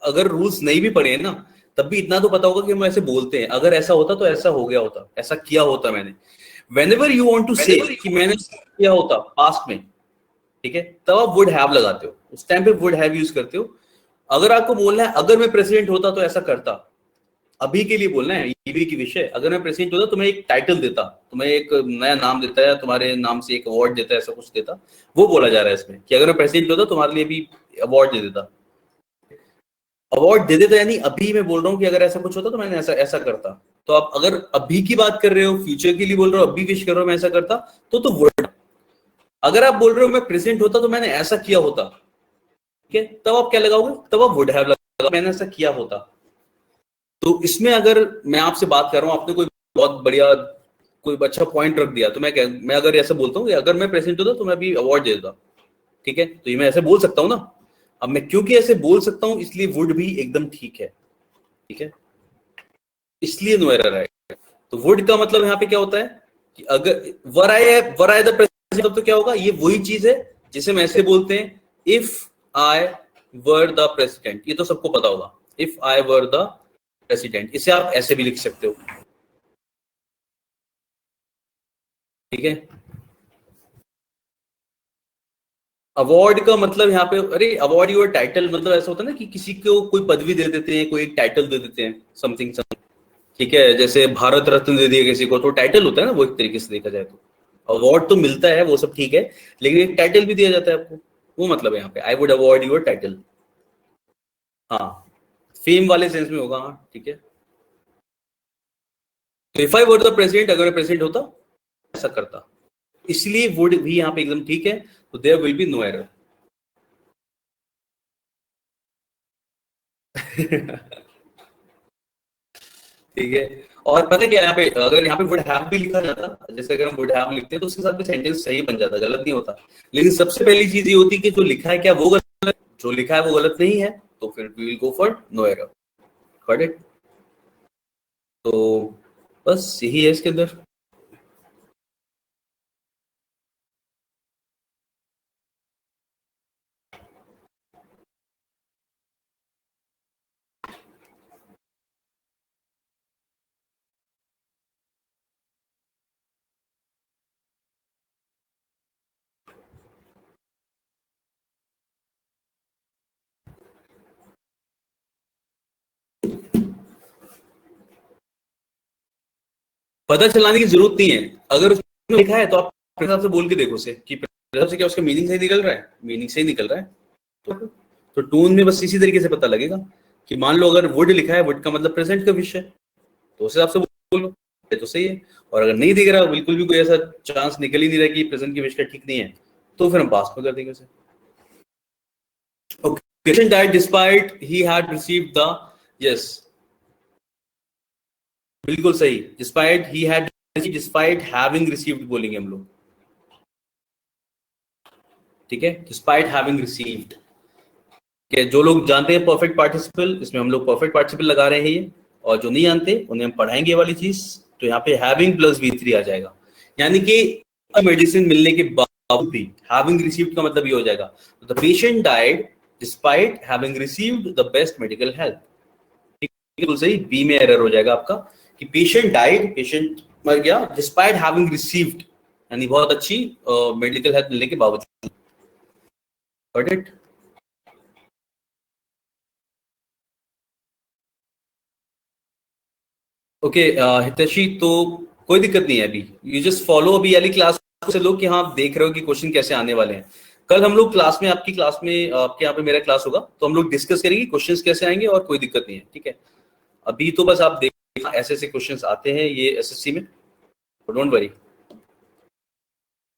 अगर रूल्स नहीं भी पढ़े हैं ना, तब भी इतना तो पता होगा कि हम ऐसे बोलते हैं, अगर ऐसा होता तो ऐसा हो गया होता, ऐसा किया होता मैंने। whenever you want to say कि मैंने किया होता पास्ट में, ठीक है, तब आप वुड हैव लगाते हो, उस टाइम पे वुड हैव यूज करते हो। अगर आपको बोलना है अगर मैं प्रेसिडेंट होता तो ऐसा करता, अभी के लिए बोलना है, अभी की विषय। अगर मैं प्रेसिडेंट होता तुम्हें एक टाइटल देता, तुम्हें एक नया नाम देता है, तुम्हारे नाम से एक अवार्ड देता है, ऐसा कुछ देता, वो बोला जा रहा है इसमें कि अगर मैं प्रेसिडेंट होता तुम्हारे लिए भी अवार्ड दे देता। अवार्ड दे देता यानी अभी मैं बोल रहा हूँ कि अगर ऐसा कुछ होता तो मैंने ऐसा ऐसा करता। तो आप अगर अभी की बात कर रहे हो, फ्यूचर के लिए बोल रहे हो, अभी विश कर रहे हो मैं ऐसा करता, तो वुड। अगर आप बोल रहे हो मैं प्रेसिडेंट होता तो मैंने ऐसा किया होता, ठीक है, तब आप क्या लगाओगे? तब आप वुड हैव लगा, मैंने ऐसा किया होता। तो इसमें अगर मैं आपसे बात कर रहा हूँ, आपने कोई बहुत बढ़िया कोई अच्छा पॉइंट रख दिया, तो मैं अगर ऐसा बोलता हूँ कि अगर मैं प्रेसिडेंट होता तो मैं भी अवार्ड दे देता, ठीक है, तो ये मैं ऐसे बोल सकता हूँ ना। अब मैं क्योंकि ऐसे बोल सकता हूँ इसलिए वुड भी एकदम ठीक है, ठीक है, इसलिए नो एरर है। तो वुड का मतलब यहाँ पे क्या होता है कि अगर वर आई द प्रेसिडेंट, तो क्या होगा? ये वही चीज है जिसे हम ऐसे बोलते हैं, if I were the president. ये तो सबको पता होगा, if I were the president. इसे आप ऐसे भी लिख सकते हो, ठीक है। अवार्ड का मतलब यहाँ पे, अरे अवार्ड योर टाइटल, मतलब ऐसा होता है ना कि किसी को कोई पदवी दे देते हैं, कोई एक टाइटल दे देते हैं, समथिंग समथिंग, ठीक है। जैसे भारत रत्न दे दिया किसी को, तो टाइटल होता है ना वो, एक तरीके से देखा जाए तो। अवार्ड तो मिलता है, वो सब ठीक है, लेकिन एक टाइटल भी दिया जाता है आपको, वो मतलब है यहाँ पे I would award your title. हाँ, फेम वाले सेंस में होगा, हाँ ठीक है। तो if I were the president, अगर मैं प्रेसिडेंट होता ऐसा करता, इसलिए वुड भी यहाँ पे एकदम ठीक है। तो there will be no error. ठीक है। और पता है क्या, यहाँ पे अगर यहाँ पे वुड हैव भी लिखा जाता, जैसे अगर हम वुड हैव लिखते हैं तो उसके साथ भी सेंटेंस सही बन जाता, गलत नहीं होता। लेकिन सबसे पहली चीज ये होती है कि जो लिखा है क्या वो गलत है, जो लिखा है वो गलत नहीं है, तो फिर we will go for no error. Got it? तो बस यही है इसके अंदर। पता चलाने की जरूरत नहीं है, अगर उसमें लिखा है तो आप अपने हिसाब से बोल के देखो उसे कि अपने हिसाब से क्या उसका मीनिंग सही निकल रहा है, मीनिंग सही निकल रहा है। तो टोन में बस इसी तरीके से पता लगेगा कि मान लो अगर वुड लिखा है, वुड का मतलब प्रेजेंट का विषय, तो उस हिसाब से बोलो, ये तो सही है। और अगर नहीं दिख रहा, बिल्कुल भी कोई ऐसा चांस निकल ही नहीं रहा कि प्रेजेंट की विषय ठीक नहीं है, तो फिर हम पास में कर देंगे उसे। Okay. Patient died despite he had received the, yes, बिल्कुल सही, despite he had, despite having received बोलेंगे हम लोग, ठीक है, डिस्पाइट हैविंग रिसीव्ड। जो लोग जानते हैं परफेक्ट पार्टिसिपल, इसमें हम लोग परफेक्ट पार्टिसिपल लगा रहे हैं ये, और जो नहीं जानते उन्हें हम पढ़ाएंगे वाली चीज। तो यहाँ पे हैविंग प्लस V3 आ जाएगा, यानी कि मेडिसिन मिलने के बावजूद भी हैविंग रिसीव्ड का मतलब ये हो जाएगा, the patient died despite having received the best medical help. बिल्कुल सही, बी में एरर हो जाएगा आपका कि पेशेंट डाइड, पेशेंट मर गया, डिस्पाइट हैविंग रिसीव्ड, यानी बहुत अच्छी मेडिकल हेल्प मिलने के बावजूद। Got it? ओके हितैषी, तो कोई दिक्कत नहीं है अभी, यू जस्ट फॉलो अभी वाली क्लास से लोग कि हाँ आप देख रहे हो कि क्वेश्चन कैसे आने वाले हैं। कल हम लोग क्लास में, आपकी क्लास में, आपके यहाँ पे मेरा क्लास होगा, तो हम लोग डिस्कस करेंगे क्वेश्चंस कैसे आएंगे, और कोई दिक्कत नहीं है, ठीक है। अभी तो बस आप देख, ऐसे ऐसे क्वेश्चंस आते हैं ये एसएससी में, डोंट वरी,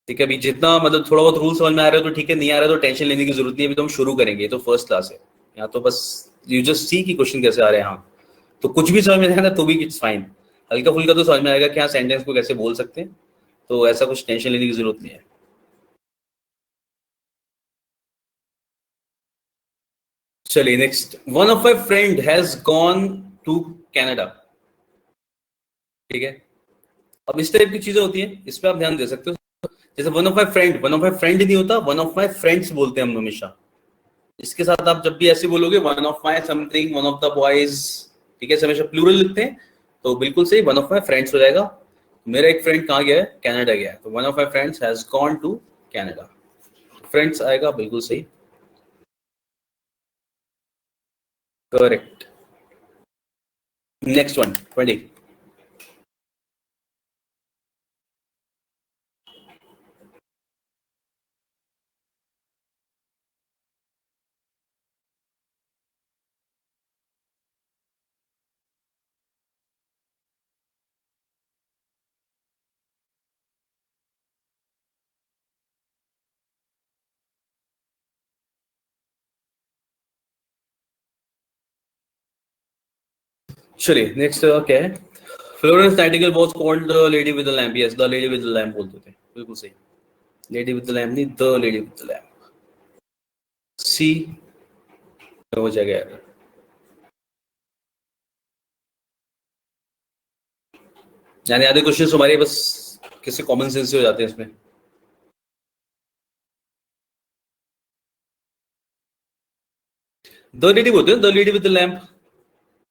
ठीक है। अभी जितना मतलब थोड़ा बहुत रूल समझ में आ रहा है तो ठीक है, नहीं आ रहा है तो टेंशन लेने की जरूरत नहीं है, अभी तो हम शुरू करेंगे, तो फर्स्ट क्लास है यहाँ, तो बस यू जस्ट सी कि क्वेश्चन कैसे आ रहे हैं। हाँ, तो कुछ भी समझ में नहीं आएगा तो भी इट्स फाइन, हल्का फुल्का तो समझ में आएगा कि हाँ सेंटेंस को कैसे बोल सकते हैं, तो ऐसा कुछ टेंशन लेने की जरूरत नहीं है। चलिए next, one of my friend has gone to Canada, ठीक है। अब इस टाइप की चीजें होती हैं, इस पे आप ध्यान दे सकते हो। जैसे one of my friend, one of my friend नहीं होता, वन ऑफ माई फ्रेंड्स बोलते हैं हम हमेशा। इसके साथ आप जब भी ऐसे बोलोगे one of my something, one of the boys, ठीक है, हमेशा प्लूरल लिखते हैं, तो बिल्कुल सही वन ऑफ माई फ्रेंड्स हो जाएगा। मेरा एक फ्रेंड कहाँ गया है? कनाडा गया है, तो one of my friends has gone to Canada, friends आएगा, बिल्कुल सही, करेक्ट। Next one 20. चलिए नेक्स्ट क्या है? Florence Nightingale was called the lady with the lamp. Yes, the lady with the lamp बोलते थे, बिल्कुल सही. लेडी विद द लैम्प नहीं, the lady with the lamp. C हो जाएगा यार. यानी आधे क्वेश्चन हमारे बस किसी कॉमन सेंस से हो जाते हैं इसमें. द लेडी बोलते हैं, the lady with the lamp.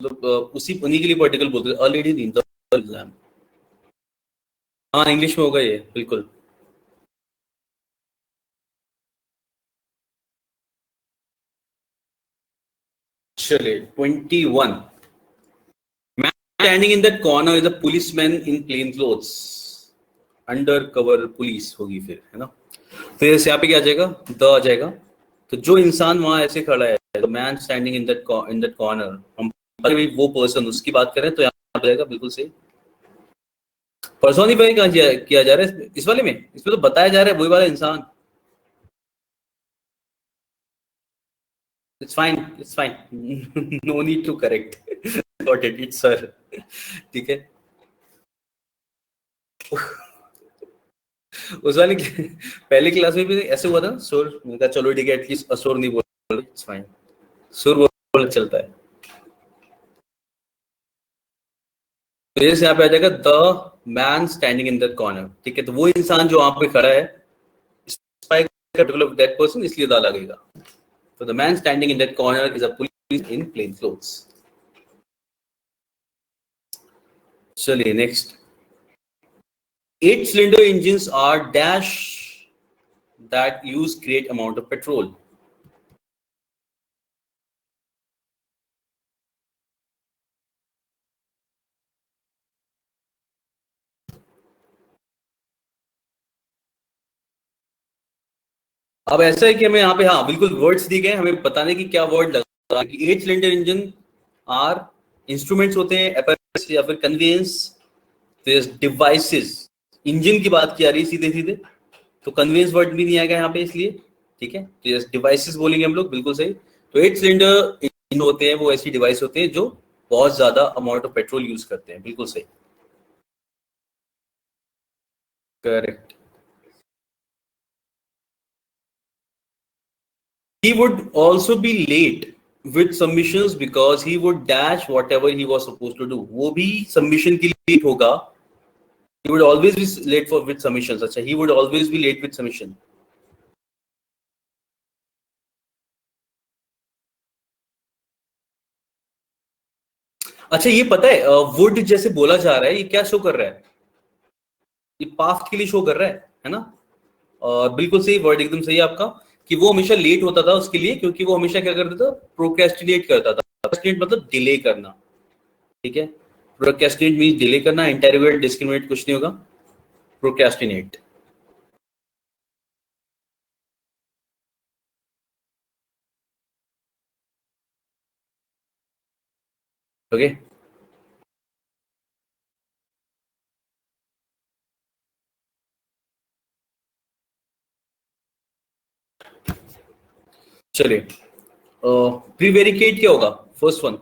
मतलब उसी उन्हीं के लिए पर्टिकुलर बोलते हैं, अ लेडी नहीं, द लैम्प. हाँ, इंग्लिश में होगा ये बिल्कुल. चलिए 21. Man standing in that corner is a policeman in plain clothes. Under cover police होगी फिर, है ना. तो जैसे यहाँ पे क्या आ जाएगा? द आ जाएगा. तो जो इंसान वहां ऐसे खड़ा है, man standing in that corner, हम वो पर्सन उसकी बात करें तो यहाँ पे जाएगा, बिल्कुल सही. पर्सोनिफाई कहाँ किया जा रहा है इस वाले में? इसमें तो बताया जा रहा है वही वाला इंसान. It's fine, it's fine. No need to correct. Got it, it's sir. ठीक है. उस वाले पहले क्लास में भी ऐसे हुआ था. सुर, मैंने कहा चलो ठीक है, एटलीस्ट असुर नहीं बोल, इट्स फाइन. सुर बोल चलता है. तो जैसे यहाँ पे आ जाएगा the man standing in that corner. ठीक है, तो वो इंसान जो वहां पे खड़ा है, दैट पर्सन, इसलिए द लगेगा. तो the man standing in that corner is a police in plain clothes. चलिए next. 8-cylinder engines are dash that use great amount of petrol. अब ऐसा है कि हमें यहाँ पे, हाँ बिल्कुल वर्ड्स दिए गए, हमें बताने की क्या वर्ड लगा कि 8-cylinder इंजन आर इंस्ट्रूमेंट्स होते हैं, apparatus या फिर कन्वेंस. तो डिवाइसेस, इंजन की बात की जा रही है सीधे सीधे, तो कन्वेंस वर्ड भी नहीं आएगा यहाँ पे इसलिए. ठीक है, तो यस डिवाइसेस बोलेंगे हम लोग, बिल्कुल सही. तो 8-cylinder इंजन होते हैं, वो ऐसी डिवाइस होते हैं जो बहुत ज्यादा अमाउंट ऑफ पेट्रोल यूज करते हैं, बिल्कुल सही. Correct. He would also be late with submissions because he would dash whatever he was supposed to do. वो भी submission के लिए late होगा. He would always be late for with submissions. अच्छा, he would always be late with submission. अच्छा, ये पता है would जैसे बोला जा रहा है, ये क्या शो कर रहा है? ये पास्ट के लिए शो कर रहा है ना. और बिल्कुल सही वर्ड, एकदम सही आपका, कि वो हमेशा लेट होता था उसके लिए, क्योंकि वो हमेशा क्या करता था? प्रोक्रेस्टिनेट करता था. प्रोक्रेस्टिनेट मतलब डिले करना. ठीक है, प्रोक्रेस्टिनेट मींस डिले करना. इंटेरोगेट डिस्क्रिमिनेट कुछ नहीं होगा, प्रोक्रेस्टिनेट. ओके. चलिए, प्रीवेरिकेट क्या होगा? First one.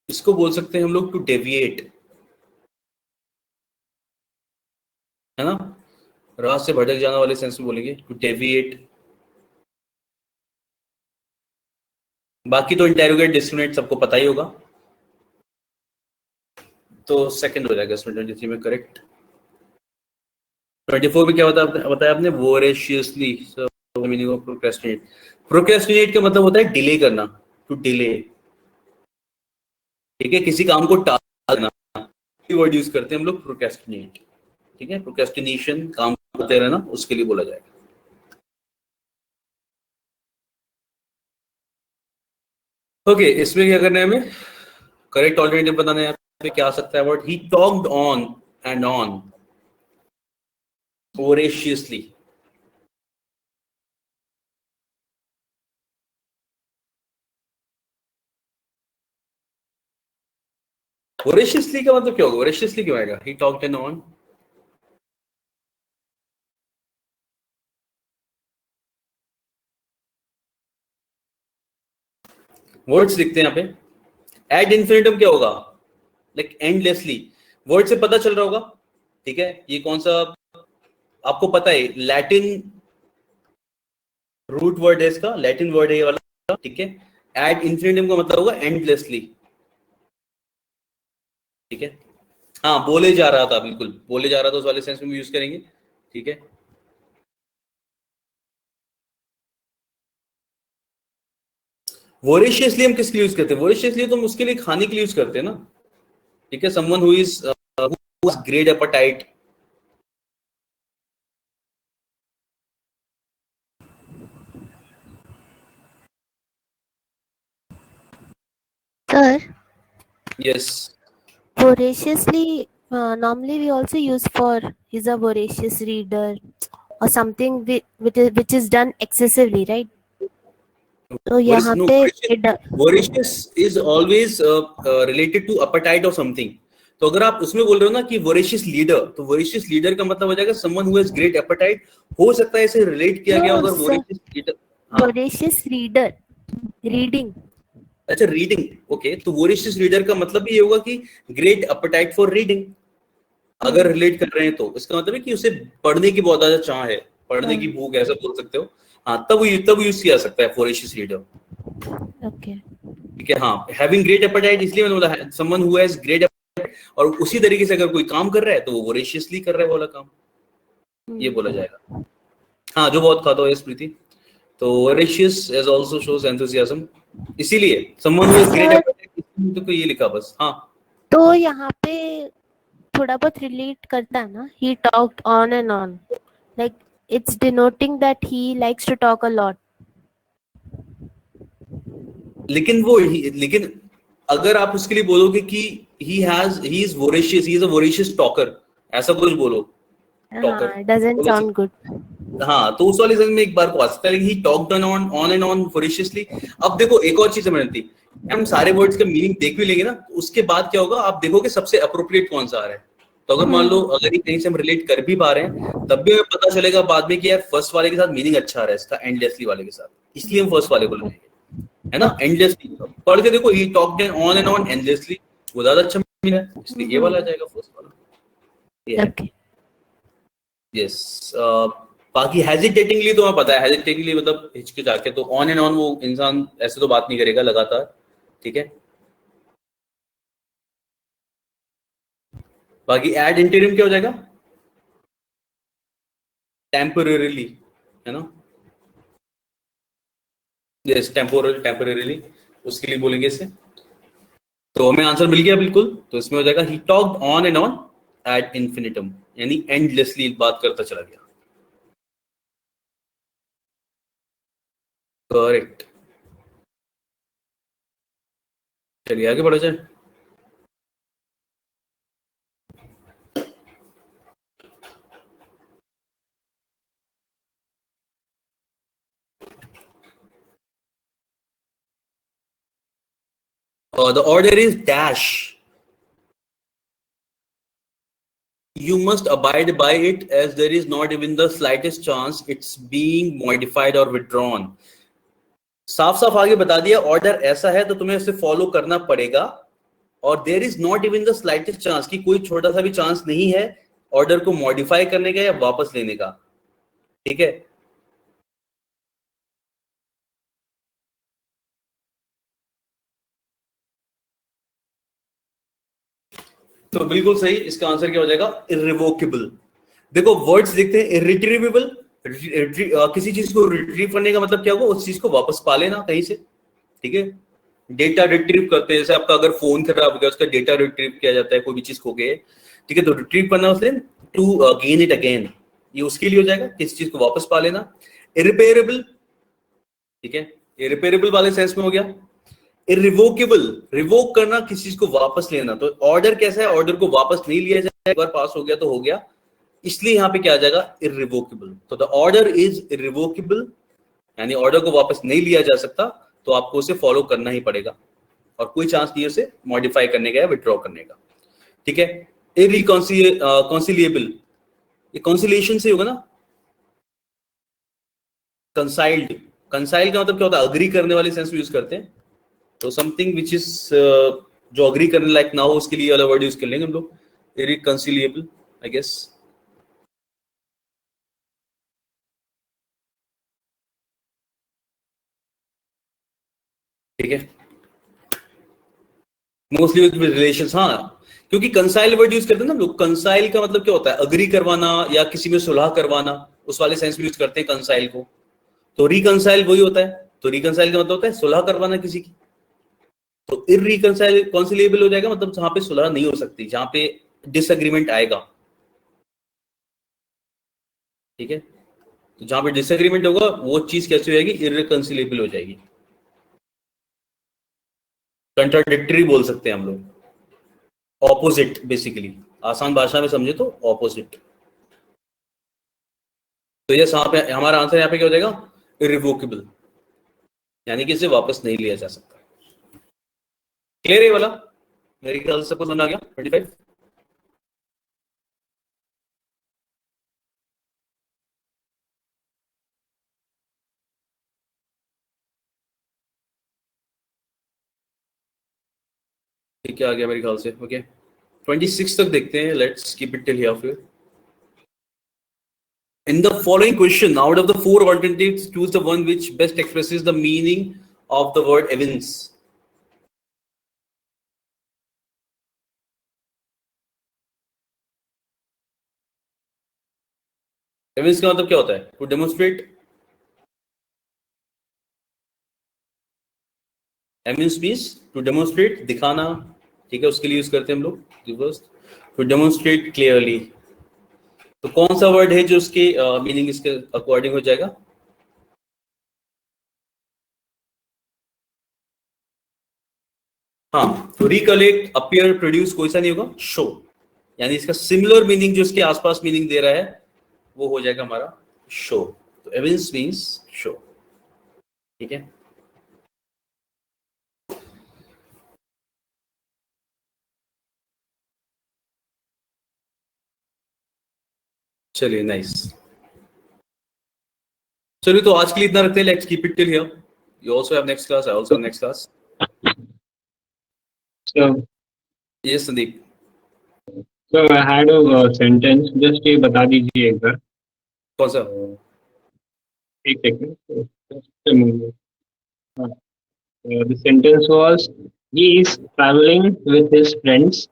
इसको बोल सकते हैं हम लोग टू डेविएट, है ना. राह से भटक जाना वाले सेंस में बोलेंगे टू डेविएट. बाकी तो इंटेरोगेट डिस्क्रिमिनेट सबको पता ही होगा, तो सेकंड हो जाएगा इसमें. 23 में करेक्ट. 24 में क्या बताया आपने? Voraciously. Meaning of procrastinate. Procrastinate का मतलब होता है डिले करना, टू डिले. ठीक है, किसी काम को टालना, वर्ड यूज करते हैं हम लोग, प्रोक्रेस्टिनेट. ठीक है, प्रोक्रेस्टिनेशन, काम करते रहना, उसके लिए बोला जाएगा. ओके, इसमें क्या करना है हमें? करेक्ट ऑल्टरनेटिव बताना है। यहाँ पे क्या आ सकता है word? He talked on and on voraciously. voraciously का मतलब क्या होगा? voraciously क्यों आएगा? he talked and on. Words लिखते हैं यहाँ पे। एड इन्फिनिटम क्या होगा? Like endlessly. वर्ड से पता चल रहा होगा, ठीक है? ये कौन सा आपको पता है? लैटिन रूट वर्ड है इसका, लैटिन वर्ड है ये वाला, ठीक है? एड इन्फिनिटम का मतलब होगा एंडलेसली, ठीक है? हाँ, बोले जा रहा था, बिल्कुल बोले जा रहा था, उस वाले सेंस में भी यूज करेंगे, ठीक है? वोरेशियसली हम किसके लिए यूज करते हैं? वोरेशियसली तो हम उसके लिए खाने के लिए यूज करते हैं ना, ठीक है? Someone who is great appetite. Sir, yes, voraciously, normally we also use for is a voracious reader or something which is done excessively, right? तो यहाँ no, पे voracious is always related to appetite or something. तो अगर आप उसमें बोल रहे हो ना कि voracious leader, तो voracious leader का मतलब हो जाएगा someone who has great appetite। हो सकता है इसे रिलेट किया गया no, अगर sir, voracious leader। हाँ, voracious reader, reading. अच्छा, रीडिंग, ओके। तो वोरेशियस रीडर का मतलब ये होगा कि ग्रेट अपटाइट फॉर रीडिंग। अगर रिलेट कर रहे हैं तो इसका मतलब है कि उसे पढ़ने की बहुत ज्यादा चाह है, पढ़ने की भूख, ऐसा बोल सकते हो। हाँ, तब यूज किया जा सकता है वोरेशियस रीडर, Okay. ठीक है? हाँ, हैविंग ग्रेट अपटाइट इसलिए मैंने बोला someone who has great uptight, और उसी तरीके से अगर कोई काम कर रहा है तो वो वोरेशियसली कर रहा है वाला काम, ये बोला जाएगा। हाँ, जो बहुत खाता हो स्मृति। तो voracious as also shows enthusiasm, इसीलिए someone who has great appetite, तो ये लिखा बस। हाँ, तो यहाँ पे थोड़ा बहुत रिलेट करता है ना, he talked on and on, like it's denoting that he likes to talk a lot. लेकिन अगर आप उसके लिए बोलोगे कि he is voracious talker, ऐसा कुछ बोलो, talker हाँ, doesn't sound good. हाँ, तो उस वाले सेंस में एक बार को आ सकता है कि he talked on and on voraciously। अब देखो, एक और चीज समझती, हम सारे वर्ड्स का मीनिंग देख भी लेंगे ना, तो उसके बाद क्या होगा, आप देखोगे सबसे अप्रोप्रिएट कौन सा आ रहा है। तो अगर मान लो अगर ये कहीं से हम रिलेट कर भी पा रहे हैं, तब भी हमें पता चलेगा बाद में कि यार फर्स्ट वाले के साथ मीनिंग अच्छा आ रहा है इसका एंडलेसली वाले के साथ, इसलिए हम फर्स्ट वाले को लगाएंगे, है ना? एंडलेसली पढ़ के देखो, ही talked on and on endlessly, वो ज्यादा अच्छा मीनिंग है, इसलिए ये वाला आ जाएगा फर्स्ट वाला, ये है। Okay. यस, बाकी हेजिटेटिंगली तो मैं पता है, हेजिटेटिंगली मतलब हिचकिचा के, तो ऑन एंड ऑन वो इंसान ऐसे तो बात नहीं करेगा लगातार, ठीक है? बाकी एड इंटीरियम क्या हो जाएगा? टेम्परेरीली, है ना? यस, टेम्परेरीली उसके लिए बोलेंगे इसे। तो हमें आंसर मिल गया बिल्कुल, तो इसमें हो जाएगा he talked on and on ad infinitum, यानी एंडलेसली बात करता चला गया। करेक्ट। चलिए आगे बढ़ा जाए। The order is dash. You must abide by it as there is not even the slightest chance it's being modified or withdrawn. साफ साफ आगे बता दिया, ऑर्डर ऐसा है तो तुम्हें उसे फॉलो करना पड़ेगा, और there is not even the slightest chance, कि कोई छोटा सा भी चांस नहीं है ऑर्डर को मॉडिफाई करने का या वापस लेने का, ठीक है? तो बिल्कुल सही, इसका आंसर क्या हो जाएगा? इरिवोकेबल। देखो वर्ड्स लिखते हैं, इरिट्रीवेबल, किसी चीज को रिट्रीव करने का मतलब क्या होगा? उस चीज को वापस पा लेना कहीं से, ठीक है? डेटा रिट्रीव करते हैं, जैसे आपका अगर फोन खराब हो गया, उसका डेटा रिट्रीव किया जाता है, कोई भी चीज खो गई, ठीक है? तो रिट्रीव करना उसे, टू गेन इट अगेन, ये उसके लिए हो जाएगा, किसी चीज को वापस पा लेना। इरिपेरेबल, ठीक है? इरिपेरेबल वाले सेंस में हो गया। इरिवोकेबल, रिवोक करना, किसी चीज को वापस लेना। तो ऑर्डर कैसा है, ऑर्डर को वापस नहीं लिया जाए, एक बार पास हो गया तो हो गया, इसलिए यहाँ पे क्या आ जाएगा, इरिवोकेबल। तो द ऑर्डर इज इरिवोकेबल, यानी ऑर्डर को वापस नहीं लिया जा सकता, तो आपको उसे फॉलो करना ही पड़ेगा और कोई चांस नहीं है उसे मॉडिफाई करने का या विड्रॉ करने का। ठीक है। इरिकॉन्सिलिएबल, ये कॉन्सिलिएशन से होगा ना। कंसाइल्ड, कंसाइल का मतलब क्या होता है, अग्री करने वाले सेंस में यूज करते हैं। तो समथिंग विच इज जो अग्री करने लायक ना हो, उसके लिए वाला वर्ड यूज कर लेंगे हम लोग, इरिकॉन्सिलिएबल आई गेस। ठीक है। मोस्टली विद रिलेशंस, हाँ, क्योंकि कंसाइल वर्ड यूज करते हैं ना हम लोग। कंसाइल का मतलब क्या होता है, अग्री करवाना या किसी में सुलह करवाना, उस वाले सेंस में यूज करते हैं कंसाइल को। तो रिकंसाइल वही होता है। तो रिकंसाइल का मतलब होता है सुलह करवाना किसी की। तो इररिकंसाइल कॉन्सिलिएबल हो जाएगा, मतलब जहां पे सुलह नहीं हो सकती, जहां पे डिसएग्रीमेंट आएगा। ठीक है। तो जहां पे डिसएग्रीमेंट होगा वो चीज कैसे हो जाएगी, इररिकंसिलिएबल हो जाएगी। कंट्राडिक्टरी बोल सकते हैं हम लोग, ऑपोजिट बेसिकली, आसान भाषा में समझे तो ऑपोजिट। तो ये हमारा आंसर यहाँ पे क्या हो जाएगा, इरिवोकेबल, यानी कि इसे वापस नहीं लिया जा सकता। क्लियर है वाला, मेरे ख्याल से सबको समझ आ गया। 25 ठीक है, आ गया मेरे ख्याल से। ओके 26 तक देखते हैं, let's keep it till here फिर। In the following question, out of the four alternatives, choose the one which best expresses the meaning of the word evince. Evince का मतलब क्या होता है, to demonstrate। Evince means to demonstrate, दिखाना। ठीक है, उसके लिए यूज करते हैं हम लोग रिवर्स, to demonstrate clearly। तो कौन सा वर्ड है जो उसके मीनिंग इसके अकॉर्डिंग हो जाएगा। हाँ, तो रिकलेक्ट, अपीयर, प्रोड्यूस, कोई सा नहीं होगा, शो, यानी इसका सिमिलर मीनिंग जो इसके आसपास मीनिंग दे रहा है वो हो जाएगा हमारा शो। तो एविडेंस मींस शो। ठीक है। चलिए नाइस। चलिए तो आज के लिए इतना रखते हैं, let's keep it till here. You also have next class, I also have next class. So, yes Sandeep. so I had a sentence. Just ये बता दीजिए एक बार। कौन सा। एक second. Just a moment. The sentence was, he is traveling with his friends,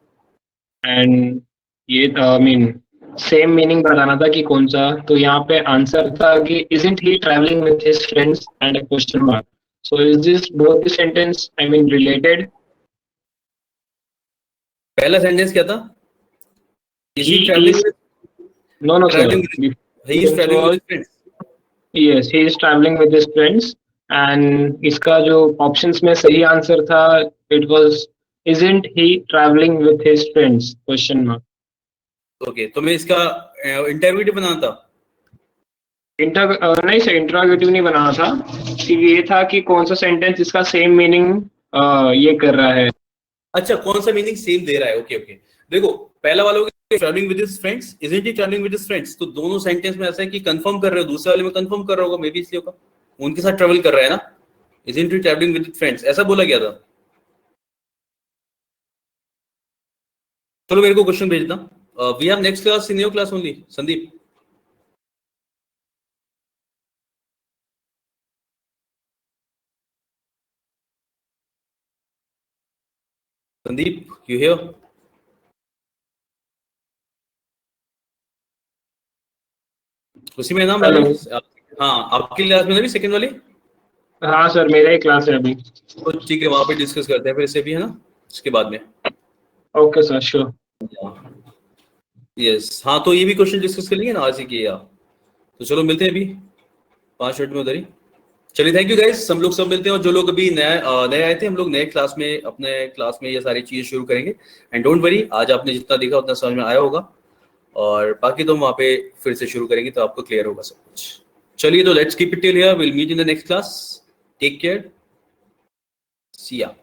and ये था, I mean same meaning बताना था कि कौन सा। तो यहाँ पे आंसर था कि isn't he traveling with his friends and a question mark. So is this both the sentence, I mean, related? पहला सेंटेंस क्या था, is he He traveling is, with, no sir. traveling with, he is traveling with his friends। Yes, he is traveling with his friends, and इसका जो options में सही answer था, it was, isn't he traveling with his friends, question mark. Okay, तो मैं इसका इंटरव्यूटिव बनाना था। नहीं सर, इंट्रोगेटिव नहीं बनाना था, सिर्फ ये था कि कौन सा सेंटेंस इसका सेम मीनिंग ये कर रहा है। अच्छा, कौन सा मीनिंग सेम दे रहा है। ओके ओके, देखो पहला वाला travelling with his friends, isn't he travelling with his friends, तो दोनों सेंटेंस में ऐसा है कि कंफर्म कर रहे हो, दूसरे वाले में कंफर्म कर रहा होगा, मे बी इसलिए होगा, उनके साथ ट्रैवल कर रहा है ना, isn't he travelling with friends, ऐसा बोला गया था। चलो मेरे को क्वेश्चन भेजना। We have next class in your class only, Sandeep. Sandeep you here. उसी में ना मैंने, हाँ आपकी क्लास में ना भी सेकंड वाली। हाँ सर, मेरा ही क्लास है अभी। तो ठीक है, वहां पे डिस्कस करते हैं फिर इसे भी, है ना, इसके बाद में। Okay sir, sure. यस हाँ, तो ये भी क्वेश्चन डिस्कस कर लेंगे ना आज ही किया। तो चलो मिलते हैं अभी 5 मिनट में उधर ही। चलिए, थैंक यू गाइस, हम लोग सब मिलते हैं। और जो लोग अभी नए आए थे, हम लोग नए क्लास में, अपने क्लास में ये सारी चीजें शुरू करेंगे। एंड डोंट वरी, आज आपने जितना देखा उतना समझ में आया होगा, और बाकी तो हम वहाँ पे फिर से शुरू करेंगे तो आपको क्लियर होगा सब कुछ। चलिए, तो let's keep it till here, will meet in the next class, take care, see या।